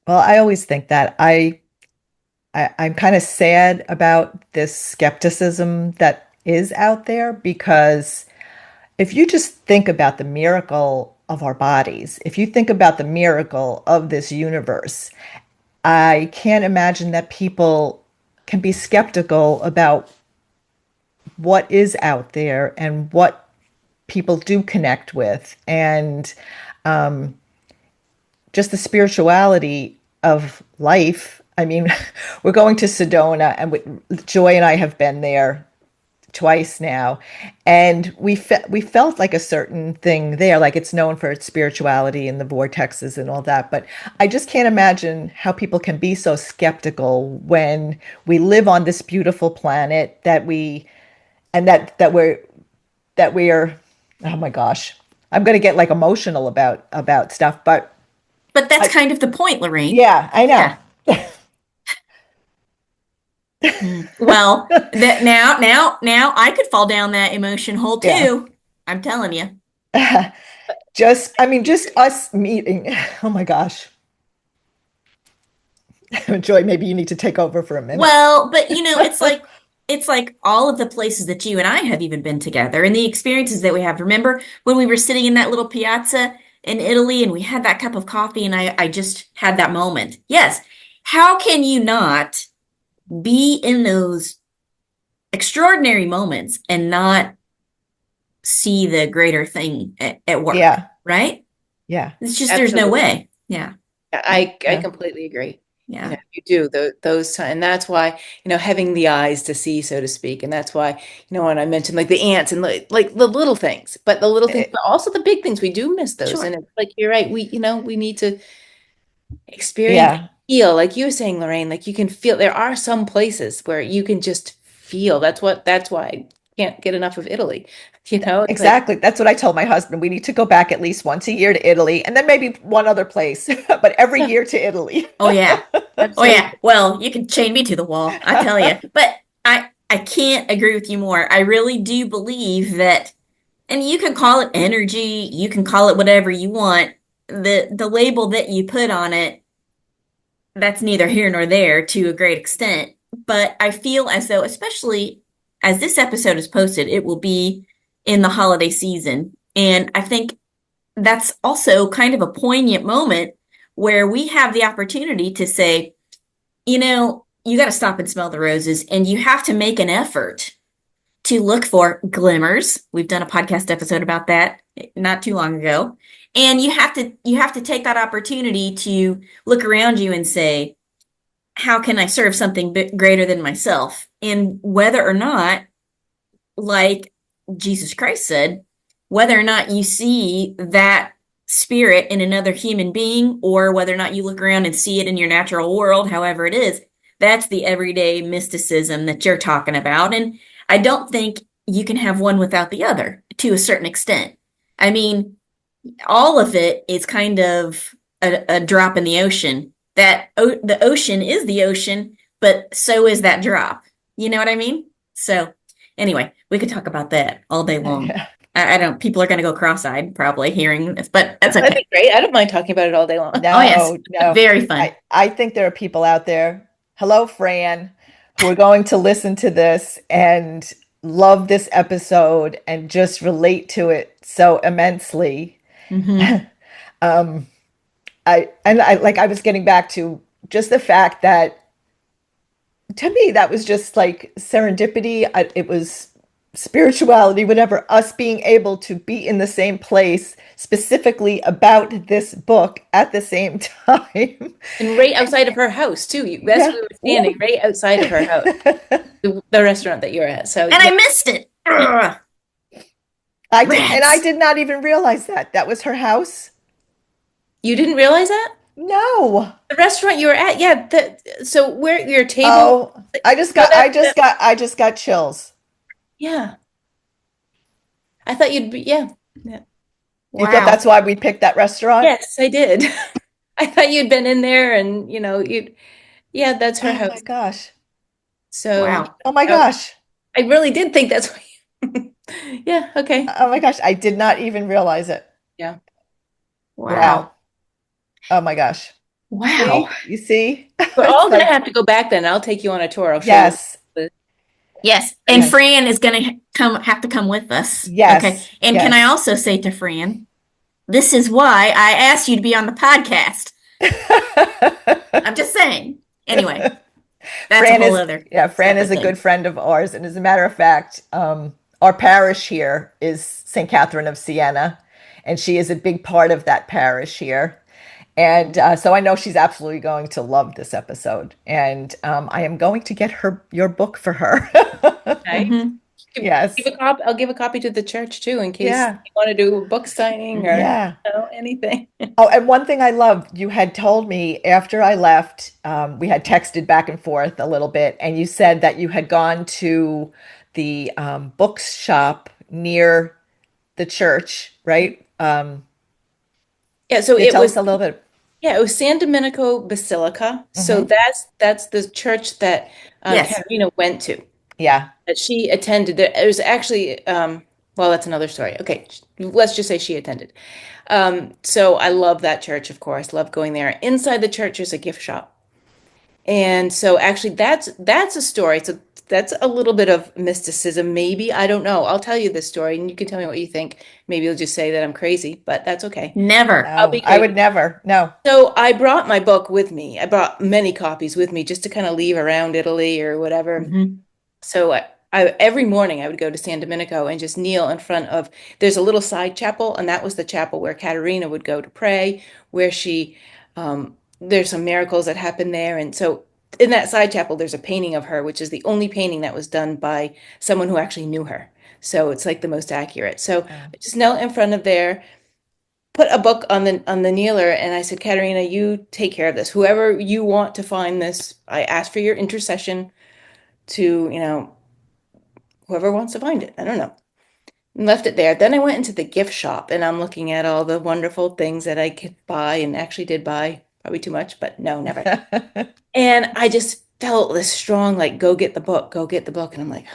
Well, I always think that I'm kind of sad about this skepticism that is out there, because if you just think about the miracle of our bodies, if you think about the miracle of this universe, I can't imagine that people can be skeptical about what is out there and what people do connect with, and just the spirituality of life. I mean, we're going to Sedona, and Joy and I have been there twice now, and we felt like a certain thing there, like it's known for its spirituality and the vortexes and all that. But I just can't imagine how people can be so skeptical when we live on this beautiful planet that we and that we are. Oh my gosh, I'm going to get like emotional about stuff, But that's I, kind of the point, Lorraine. yeah, I know. Yeah. Well, that now I could fall down that emotion hole Yeah. too. I'm telling you. I mean, just us meeting. Oh my gosh. Joy, maybe you need to take over for a minute. Well, but it's like all of the places that you and I have even been together and the experiences that we have. Remember when we were sitting in that little piazza in Italy and we had that cup of coffee and I just had that moment. Yes. How can you not be in those extraordinary moments and not see the greater thing at work, Yeah, right? yeah, It's just there's no Absolutely. way. Yeah. I yeah. completely agree. Yeah. You do those times, and that's why, having the eyes to see, so to speak, and that's why, when I mentioned like the ants and like the little things, but the little things, Eh, but also the big things, we do miss those, Sure. and it's like you're right, we need to experience, yeah, feel, like you were saying, Lorraine, like you can feel. There are some places where you can just feel. That's why I can't get enough of Italy. It's like, exactly. That's what I told my husband. We need to go back at least once a year to Italy, and then maybe one other place, but every yeah, year to Italy. Oh yeah. Oh yeah. absolutely. Well, you can chain me to the wall, I tell you. But I can't agree with you more. I really do believe that, and you can call it energy, you can call it whatever you want. The label that you put on it, that's neither here nor there to a great extent. But I feel as though, especially as this episode is posted, it will be in the holiday season. And I think that's also kind of a poignant moment where we have the opportunity to say, you got to stop and smell the roses, and you have to make an effort to look for glimmers. We've done a podcast episode about that not too long ago. And you have to take that opportunity to look around you and say, how can I serve something greater than myself? And whether or not, like Jesus Christ said, whether or not you see that spirit in another human being, or whether or not you look around and see it in your natural world, however it is, that's the everyday mysticism that you're talking about. And I don't think you can have one without the other to a certain extent. I mean, all of it is kind of a drop in the ocean. The ocean is the ocean, but so is that drop. You know what I mean? So anyway, we could talk about that all day long. Yeah. I don't. People are going to go cross-eyed probably hearing this, but that's That'd okay. be great. I don't mind talking about it all day long. Oh yes, No, no. very fun. I think there are people out there, hello, Fran, who are going to listen to this and love this episode and just relate to it so immensely. Hmm. I was getting back to just the fact that to me that was just like serendipity. It was spirituality, whatever, us being able to be in the same place specifically about this book at the same time. And right outside of her house too. That's Yeah. where we were standing, right outside of her house, the restaurant that you're at. So And yeah, I missed it. Ugh, I rats. did not even realize that that was her house. you didn't realize that? No. The restaurant you were at, yeah. So where your table, Oh, I just know got that? I just got chills. Yeah. I thought you'd be, yeah. Yeah. You thought Wow. that's why we picked that restaurant? Yes, I did. I thought you'd been in there and yeah, that's her Oh my house. gosh. So Wow. Oh my I, gosh. I really did think that's why. Yeah, okay. Oh my gosh. I did not even realize it. Yeah. Wow. Wow. Oh my gosh. Wow. See? You see? We're It's all gonna like, have to go back then. I'll take you on a tour. I'll show you. yes, Yes. And yes, Fran is going to have to come with us. Okay. yes, And can I yes. also say to Fran, this is why I asked you to be on the podcast. I'm just saying. Anyway, that's a Fran whole is, other yeah, Fran is separate a good thing. friend of ours. And as a matter of fact, our parish here is St. Catherine of Siena, and she is a big part of that parish here. And so I know she's absolutely going to love this episode. And I am going to get your book for her. Nice. Hmm. Yes. I'll give a copy to the church too, in case Yeah. you want to do a book signing or Yeah. anything. Oh, and one thing I loved, you had told me after I left, we had texted back and forth a little bit, and you said that you had gone to the bookshop near the church, right? Yeah, so You it tell was us a little bit. yeah, it was San Domenico Basilica. So Hmm. that's the church that Yes. Caterina went to. Yeah. That she attended. It was actually well, that's another story. Okay, let's just say she attended. So I love that church, of course. Love going there. Inside the church is a gift shop. And so actually that's a story. So that's a little bit of mysticism, maybe. I don't know. I'll tell you this story and you can tell me what you think. Maybe you'll just say that I'm crazy, but that's okay. Never. I'll No, be I would crazy. never. No. So I brought my book with me. I brought many copies with me just to kind of leave around Italy or whatever. Hmm. So every morning I would go to San Domenico and just kneel in front of, there's a little side chapel, and that was the chapel where Caterina would go to pray, where there's some miracles that happen there. And so in that side chapel, there's a painting of her, which is the only painting that was done by someone who actually knew her. So it's like the most accurate. So Oh. I just knelt in front of there, put a book on the kneeler, and I said, Caterina, you take care of this. Whoever you want to find this, I ask for your intercession to, whoever wants to find it. I don't know. And left it there. Then I went into the gift shop and I'm looking at all the wonderful things that I could buy and actually did buy. Probably too much, but no, never. And I just felt this strong, like, go get the book, go get the book. And I'm like,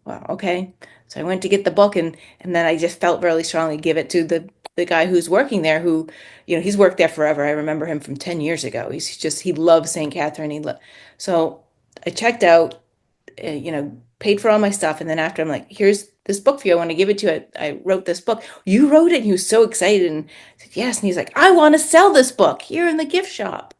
wow, okay. So I went to get the book and then I just felt really strongly give it to the guy who's working there who, he's worked there forever. I remember him from 10 years ago. He loves St. Catherine. So I checked out, paid for all my stuff. And then after I'm like, here's this book for you. I want to give it to you. I wrote this book. You wrote it. And he was so excited and I said, yes. And he's like, I want to sell this book here in the gift shop.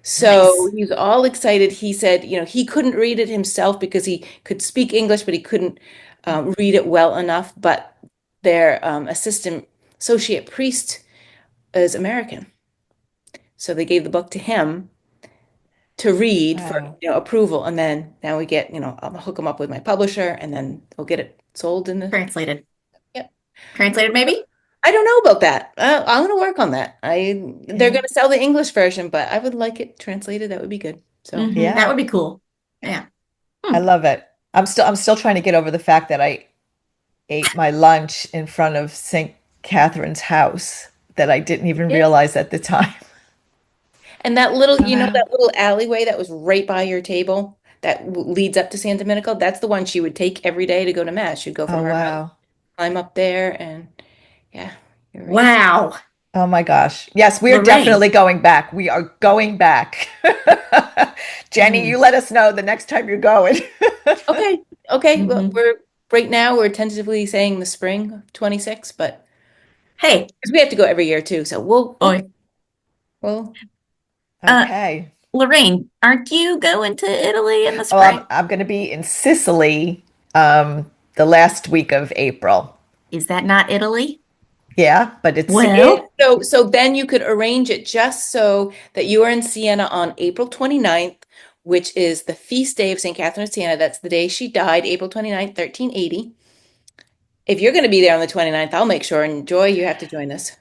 So Nice. he's all excited. He said, he couldn't read it himself because he could speak English, but he couldn't read it well enough. But their assistant associate priest is American. So they gave the book to him to read for, Wow. approval. And then now we get, I'll hook him up with my publisher and then we'll get it sold in the, Translated. yep. Translated, maybe? I don't know about that. I'm going to work on that. They're Yeah. going to sell the English version, but I would like it translated. That would be good. So. Hmm. That Yeah. would be cool. Yeah. I Hmm. love it. I'm still trying to get over the fact that I ate my lunch in front of St. Catherine's house that I didn't even Yeah. realize at the time. And that little, Wow. that little alleyway that was right by your table that leads up to San Domenico, that's the one she would take every day to go to mass. She'd go from Oh, her house, wow. climb up there, and yeah, you're right. Wow. Oh my gosh. Yes, we are Lorraine. definitely going back. We are going back. Jenny, you Mm. let us know the next time you're going. Okay, okay. Well, Hmm. we're right now we're tentatively saying the spring of 26, but Hey, Because we have to go every year too. So we'll, oh, we'll, we'll uh, Okay. Lorraine, aren't you going to Italy in the Oh, spring? I'm going to be in Sicily the last week of April. Is that not Italy? Yeah, but it's It is. Well, So then you could arrange it just so that you are in Siena on April 29th, which is the feast day of St. Catherine of Siena. That's the day she died, April 29th, 1380. If you're going to be there on the 29th, I'll make sure. And Joy, you have to join us.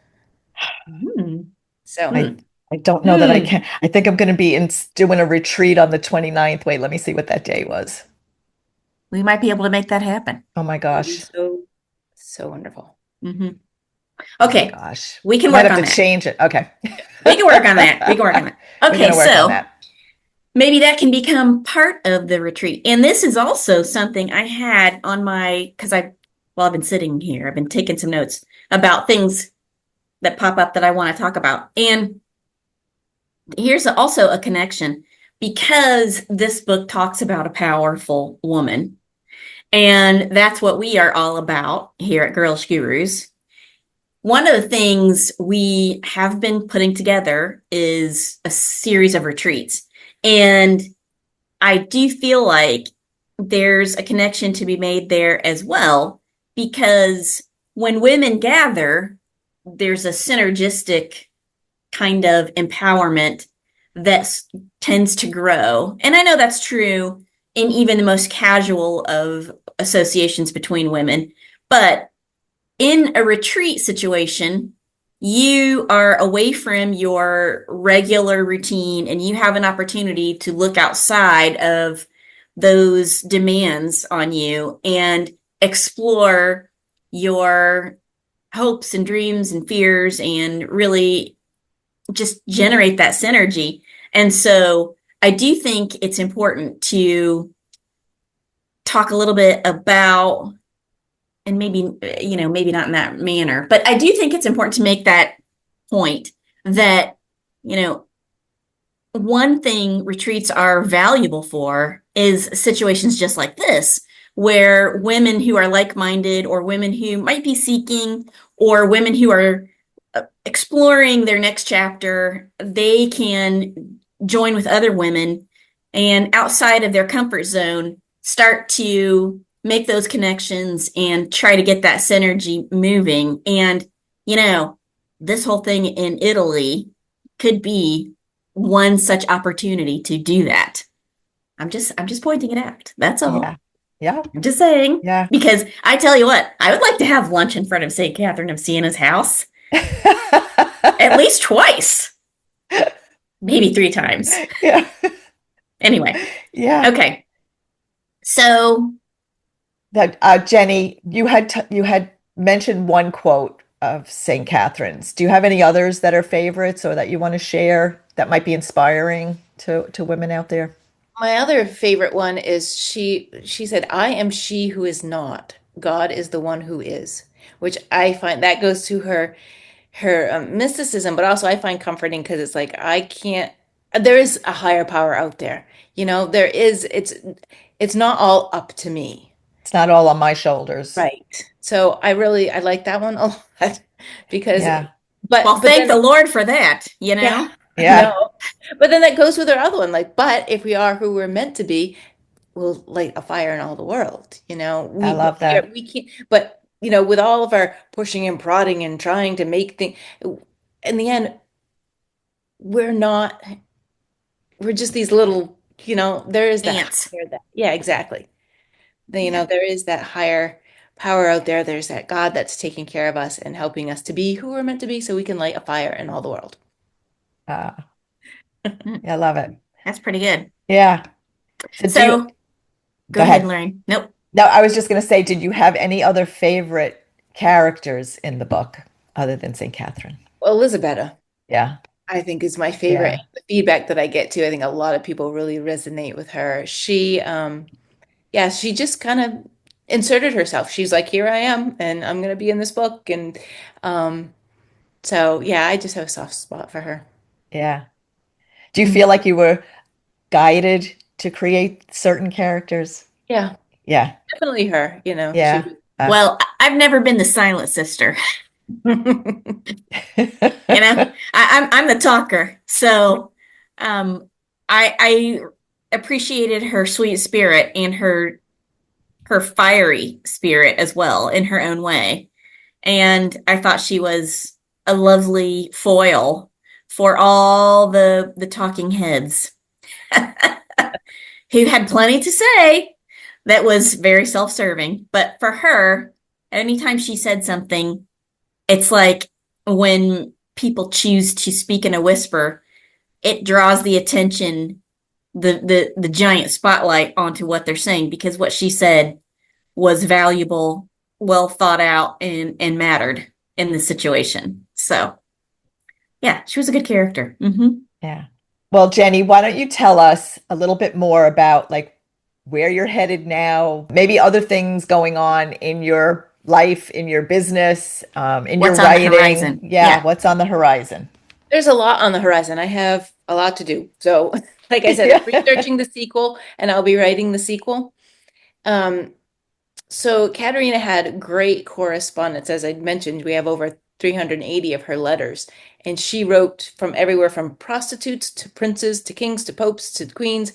hmm, So I hmm, I don't know that I hmm. can. I think I'm going to be doing a retreat on the 29th. Wait, let me see what that day was. We might be able to make that happen. Oh my it'll be gosh. so, so wonderful. Hmm. Oh my Okay, gosh. we can Might work have on to that. change it. Okay. We can work on that. We can work on that. We're going Okay, to work on so that. maybe that can become part of the retreat. And this is also something I had on my, because I've been sitting here, I've been taking some notes about things that pop up that I want to talk about. And here's also a connection because this book talks about a powerful woman. And that's what we are all about here at Girlish Gurus. One of the things we have been putting together is a series of retreats. And I do feel like there's a connection to be made there as well, because when women gather, there's a synergistic kind of empowerment that tends to grow. And I know that's true in even the most casual of associations between women. But in a retreat situation, you are away from your regular routine and you have an opportunity to look outside of those demands on you and explore your hopes and dreams and fears and really just generate that synergy. And so I do think it's important to talk a little bit about, and maybe, maybe not in that manner, but I do think it's important to make that point that, you know, one thing retreats are valuable for is situations just like this, where women who are like minded, or women who might be seeking, or women who are exploring their next chapter, they can join with other women and outside of their comfort zone start to make those connections and try to get that synergy moving. And, you know, this whole thing in Italy could be one such opportunity to do that. I'm just pointing it out. That's all. Yeah. Yeah. I'm just saying, Yeah. because I tell you what, I would like to have lunch in front of St. Catherine of Siena's house at least twice, maybe three times. Yeah. Anyway, Yeah. okay. So, That Jenny, you had mentioned one quote of St. Catherine's. Do you have any others that are favorites or that you want to share that might be inspiring to women out there? My other favorite one is she said, "I am she who is not. God is the one who is," which I find that goes to her mysticism, but also I find comforting because it's like I can't. There is a higher power out there. There is. It's not all up to me. It's not all on my shoulders. Right. So I like that one a lot because, Yeah. well, but thank then the Lord for that, you yeah, know? I Yeah. know. But then that goes with our other one, like, but if we are who we're meant to be, we'll light a fire in all the world. I But love that. we can't, but with all of our pushing and prodding and trying to make things, in the end, we're not, we're just these little, there is that Ants. higher that, yeah, exactly. Yeah. There is that higher power out there. There's that God that's taking care of us and helping us to be who we're meant to be so we can light a fire in all the world. Uh, Hmm, yeah, I love it. that's pretty good. Yeah. So So, go go ahead, ahead. Lorraine. Nope. No, I was just going to say, did you have any other favorite characters in the book other than St. Catherine? Well, Elizabeth, Yeah. I think is my favorite. Yeah. The feedback that I get too, I think a lot of people really resonate with her. Yeah, she just kind of inserted herself. She's like, here I am, and I'm gonna be in this book. And um, so yeah, I just have a soft spot for her. Yeah. Do you Hmm. feel like you were guided to create certain characters? Yeah, Yeah. definitely her. She Yeah. was Uh, Well, I've never been the silent sister. You know, I'm the talker, so I appreciated her sweet spirit and her fiery spirit as well in her own way. And I thought she was a lovely foil for all the talking heads who had plenty to say that was very self-serving. But for her, anytime she said something, it's like when people choose to speak in a whisper, it draws the attention, the giant spotlight onto what they're saying because what she said was valuable, well thought out, and mattered in the situation. So yeah, she was a good character. Yeah. Well, Jenny, why don't you tell us a little bit more about like where you're headed now, maybe other things going on in your life, in your business, in your What's on the writing? horizon? Yeah, Yeah. what's on the horizon? There's a lot on the horizon. I have a lot to do. So, like I said, I'm Yeah. researching the sequel and I'll be writing the sequel. Um, so Caterina had great correspondence. As I mentioned, we have over 380 of her letters. And she wrote from everywhere from prostitutes to princes to kings to popes to queens.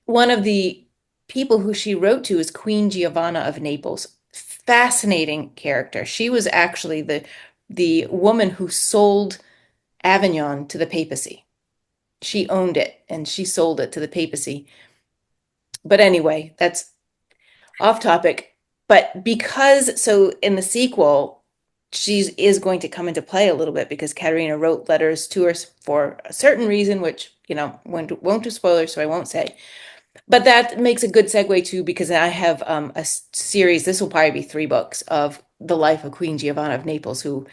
One of the people who she wrote to is Queen Giovanna of Naples. Fascinating character. She was actually the woman who sold Avignon to the papacy. She owned it and she sold it to the papacy. But anyway, that's off topic. But because, so in the sequel, she is going to come into play a little bit because Caterina wrote letters to her for a certain reason, which, won't do spoilers, so I won't say. But that makes a good segue too, because I have a series, this will probably be 3 books of the life of Queen Giovanna of Naples, who,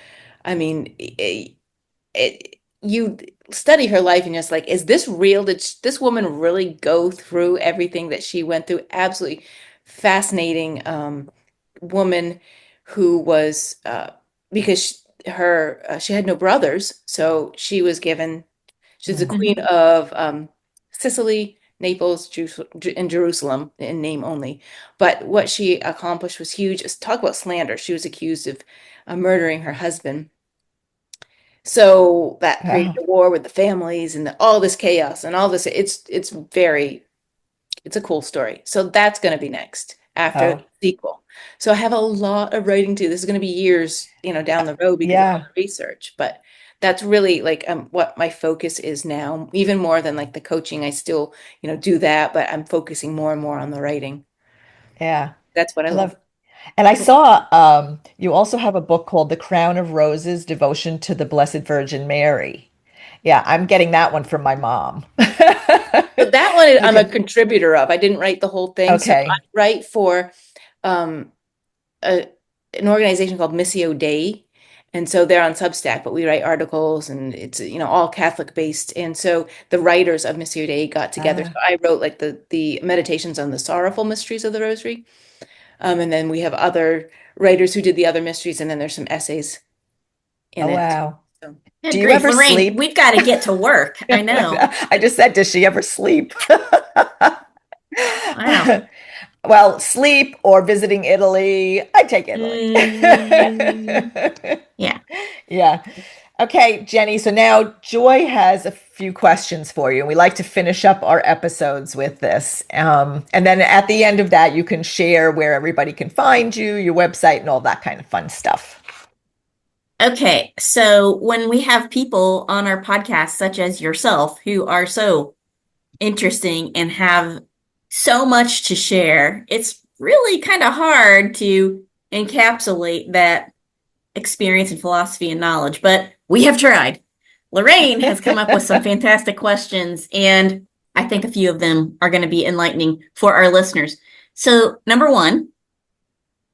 I mean, you study her life and you're just like, is this real? Did this woman really go through everything that she went through? Absolutely fascinating woman who was because she had no brothers, so she was given. She's the Mm. queen of Sicily, Naples, and Jerusalem in name only. But what she accomplished was huge. Talk about slander. She was accused of murdering her husband. So that created Wow. a war with the families and all this chaos and all this. It's a cool story. So that's going to be next after the Oh, sequel. So I have a lot of writing to do. This is going to be years, down the road because of all yeah. the research. But that's really like what my focus is now, even more than like the coaching. I still, do that, but I'm focusing more and more on the writing. Yeah. That's what I I love. love. And I saw you also have a book called The Crown of Roses, Devotion to the Blessed Virgin Mary. Yeah, I'm getting that one from my mom. So that one I'm a Because, contributor of. I didn't write the whole thing. So I okay. write for um, a, an organization called Missio Dei. And so they're on Substack, but we write articles and it's, all Catholic based. And so the writers of Missio Dei got together. So Ah, I wrote like the meditations on the sorrowful mysteries of the Rosary. And then we have other writers who did the other mysteries, and then there's some essays in oh, it. wow. So Do Good you grief, ever Lorraine, sleep? we've got to get to work. I know. I just said, does she ever sleep? Wow. Well, sleep or visiting Italy. I take Italy. Mm, yeah. Yeah. Okay, Jenny. So now Joy has a few questions for you, and we like to finish up our episodes with this. And then at the end of that, you can share where everybody can find you, your website, and all that kind of fun stuff. Okay. So when we have people on our podcast, such as yourself, who are so interesting and have so much to share, it's really kind of hard to encapsulate that experience and philosophy and knowledge, but we have tried. Lorraine has come up with some fantastic questions, and I think a few of them are going to be enlightening for our listeners. So, number one,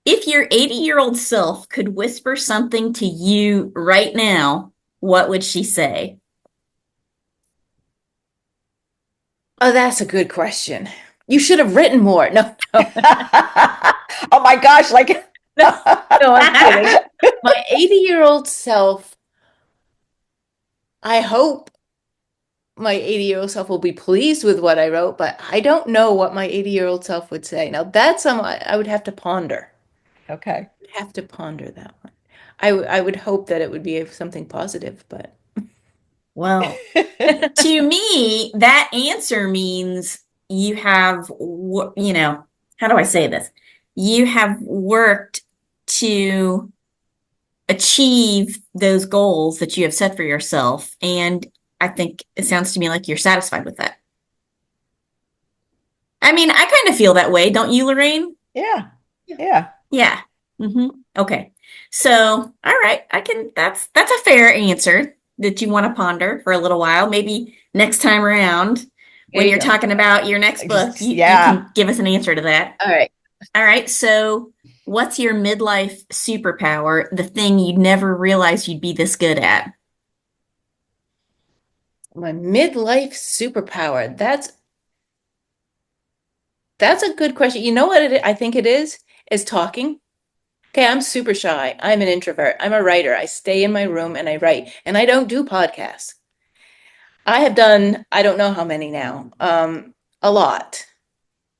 if your 80-year-old self could whisper something to you right now, what would she say? oh, that's a good question. You should have written more. No, no, Oh my gosh, like no, no, I'm kidding. My 80-year-old self, I hope my 80-year-old self will be pleased with what I wrote, but I don't know what my 80-year-old self would say. Now, that's I would have to ponder. okay. Have to ponder that one. I would hope that it would be something positive, but Well, to me, that answer means you have, how do I say this? You have worked to achieve those goals that you have set for yourself. And I think it sounds to me like you're satisfied with that. I mean, I kind of feel that way, don't you, Lorraine? Yeah. Yeah. Yeah. Okay. So, all right, that's a fair answer that you want to ponder for a little while. Maybe next time around there when you you're go. talking about your next book, you Yeah. can give us an answer to that. All right. All right. So, what's your midlife superpower, the thing you'd never realize you'd be this good at? My midlife superpower. That's a good question. You know what I think it is talking. Okay, I'm super shy. I'm an introvert. I'm a writer. I stay in my room and I write, and I don't do podcasts. I have done, I don't know how many now, a lot.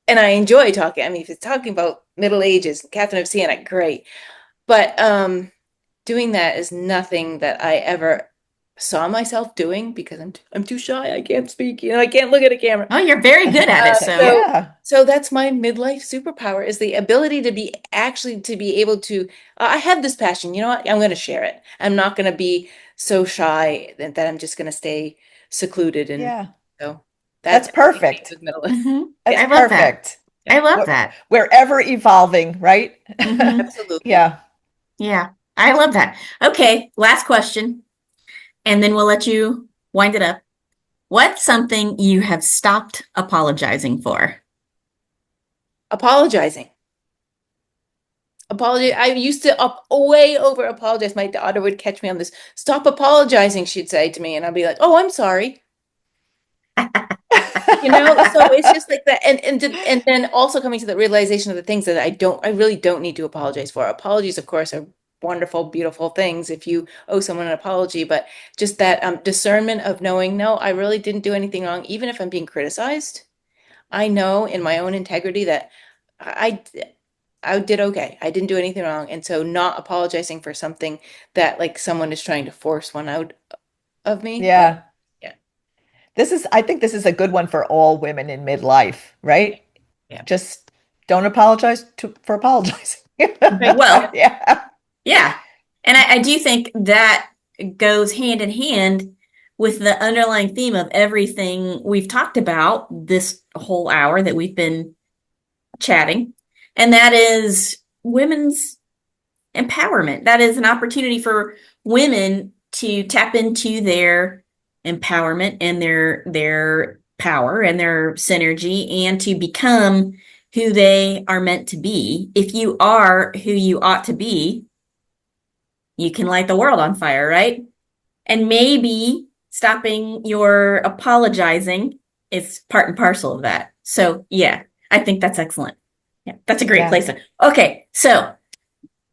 And I enjoy talking. I mean, if it's talking about Middle Ages, Catherine of Siena, great. But doing that is nothing that I ever saw myself doing because I'm too shy. I can't speak. I can't look at a camera. Oh, you're very good at it. So, Yeah. So that's my midlife superpower is the ability to be actually to be able to I have this passion. You know what? I'm going to share it. I'm not going to be so shy that I'm just going to stay secluded and Yeah. so That's that's perfect. with middle. That's I love that. perfect. I love We're, that. we're ever evolving, right? Absolutely. Yeah. Yeah, I love that. Okay, last question, and then we'll let you wind it up. What's something you have stopped apologizing for? Apologizing. Apology. I used to up way over apologize. My daughter would catch me on this. Stop apologizing, she'd say to me, and I'd be like, "Oh, I'm sorry." So it's just like that, and then also coming to the realization of the things that I really don't need to apologize for. Apologies, of course, are wonderful, beautiful things if you owe someone an apology, but just that discernment of knowing, no, I really didn't do anything wrong, even if I'm being criticized. I know in my own integrity that I I did okay. I didn't do anything wrong, and so not apologizing for something that like someone is trying to force one out of me. Yeah. Yeah, I think this is a good one for all women in midlife, right? yeah, Just don't apologize for apologizing. right. Well, Yeah. yeah, and I do think that goes hand in hand with the underlying theme of everything we've talked about this whole hour that we've been chatting, and that is women's empowerment. That is an opportunity for women to tap into their empowerment and their power and their synergy and to become who they are meant to be. If you are who you ought to be, you can light the world on fire, right? And maybe stopping your apologizing is part and parcel of that. So, yeah, I think that's excellent. Yeah, that's a great Yeah. place. Okay, so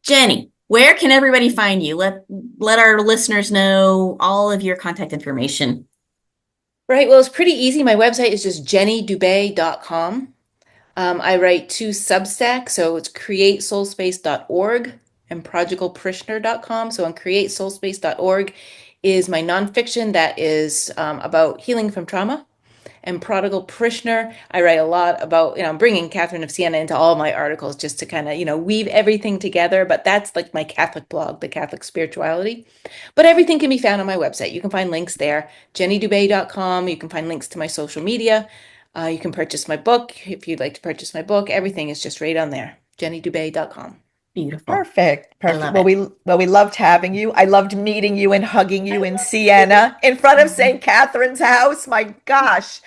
Jenny, where can everybody find you? Let our listeners know all of your contact information. Right. Well, it's pretty easy. My website is just jennydubay.com. I write two Substacks, so it's createsoulspace.org and prodigalparishioner.com. So on createsoulspace.org is my nonfiction that is about healing from trauma. And Prodigal Parishioner, I write a lot about, I'm bringing Catherine of Siena into all my articles just to kind of, weave everything together. But that's like my Catholic blog, the Catholic spirituality. But everything can be found on my website. You can find links there, jennydubay.com. You can find links to my social media. You can purchase my book if you'd like to purchase my book. Everything is just right on there, jennydubay.com. Beautiful. Perfect. I Perfect. love it. We loved having you. I loved meeting you and hugging you in Siena in front of St. Catherine's house. My gosh.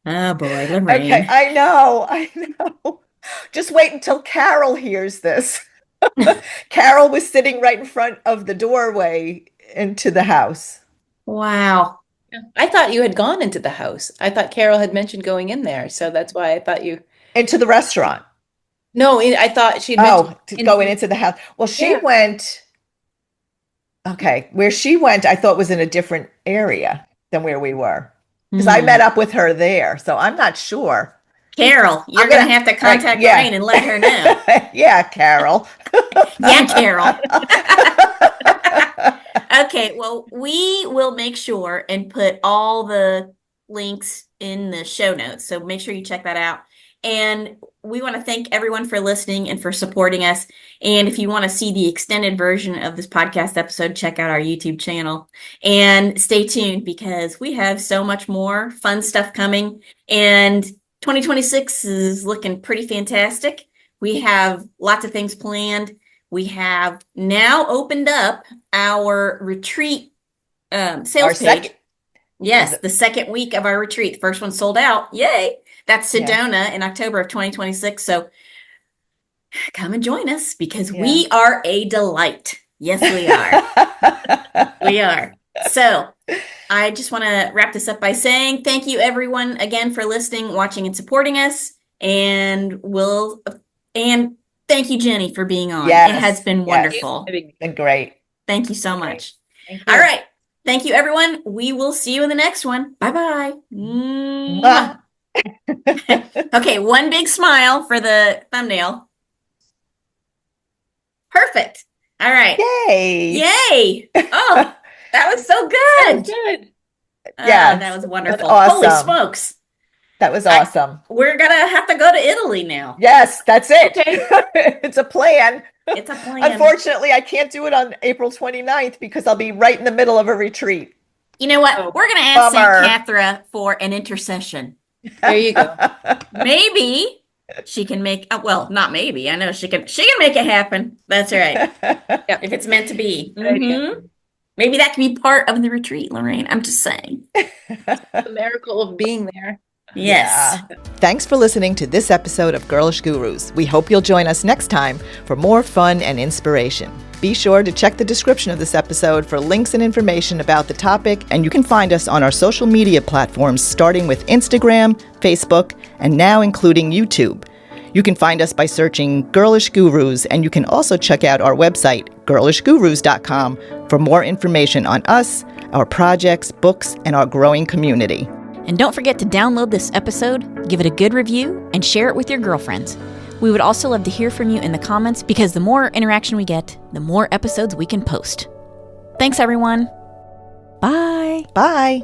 Oh boy, Okay, Lorraine. I know. I know. Just wait until Carol hears this. Carol was sitting right in front of the doorway into the house. Wow. I thought you had gone into the house. I thought Carol had mentioned going in there. So that's why I thought you. Into the restaurant. No, I thought she had mentioned. Oh, going into the house. Well, she Yeah. went, okay, where she went, I thought was in a different area than where we were. Because I met Hmm. up with her there. So I'm not sure. Carol, you're I'm going gonna- to have to contact yeah. Lorraine and let her know. Yeah, Carol. Yeah, Carol. Okay, well, we will make sure and put all the links in the show notes. So make sure you check that out. And we want to thank everyone for listening and for supporting us. And if you want to see the extended version of this podcast episode, check out our YouTube channel and stay tuned because we have so much more fun stuff coming. And 2026 is looking pretty fantastic. We have lots of things planned. We have now opened up our retreat sales Our page. second. Yes, the second week of our retreat. The first one sold out. Yay! That's Yeah. Sedona in October of 2026. So come and join us because Yeah. we are a delight. Yes, we are. We are. So I just want to wrap this up by saying thank you everyone again for listening, watching, and supporting us. And thank you, Jenny, for being on. Yes, It has been yes. wonderful. Been great. Thank you so much. Thank you. All right. Thank you, everyone. We will see you in the next one. Bye-bye. Mwah. Okay, one big smile for the thumbnail. Perfect. All right. Yay. Yay. Oh, that was so good. Good. Yeah, that was wonderful. that's Holy awesome. smokes. That was awesome. We're going to have to go to Italy now. Yes, that's it. Okay. It's a plan. It's a plan. Unfortunately, I can't do it on April 29th because I'll be right in the middle of a retreat. You know what? Oh, We're going to ask bummer. St. Catherine for an intercession. There you go. Maybe she can make, well, not maybe. I know she can make it happen. That's right. If it's meant to be. Mhm. Maybe that can be part of the retreat, Lorraine. I'm just saying. The miracle of being there. Yes. Yeah. Thanks for listening to this episode of Girlish Gurus. We hope you'll join us next time for more fun and inspiration. Be sure to check the description of this episode for links and information about the topic, and you can find us on our social media platforms starting with Instagram, Facebook, and now including YouTube. You can find us by searching Girlish Gurus, and you can also check out our website, girlishgurus.com, for more information on us, our projects, books, and our growing community. And don't forget to download this episode, give it a good review, and share it with your girlfriends. We would also love to hear from you in the comments because the more interaction we get, the more episodes we can post. Thanks, everyone. Bye. Bye.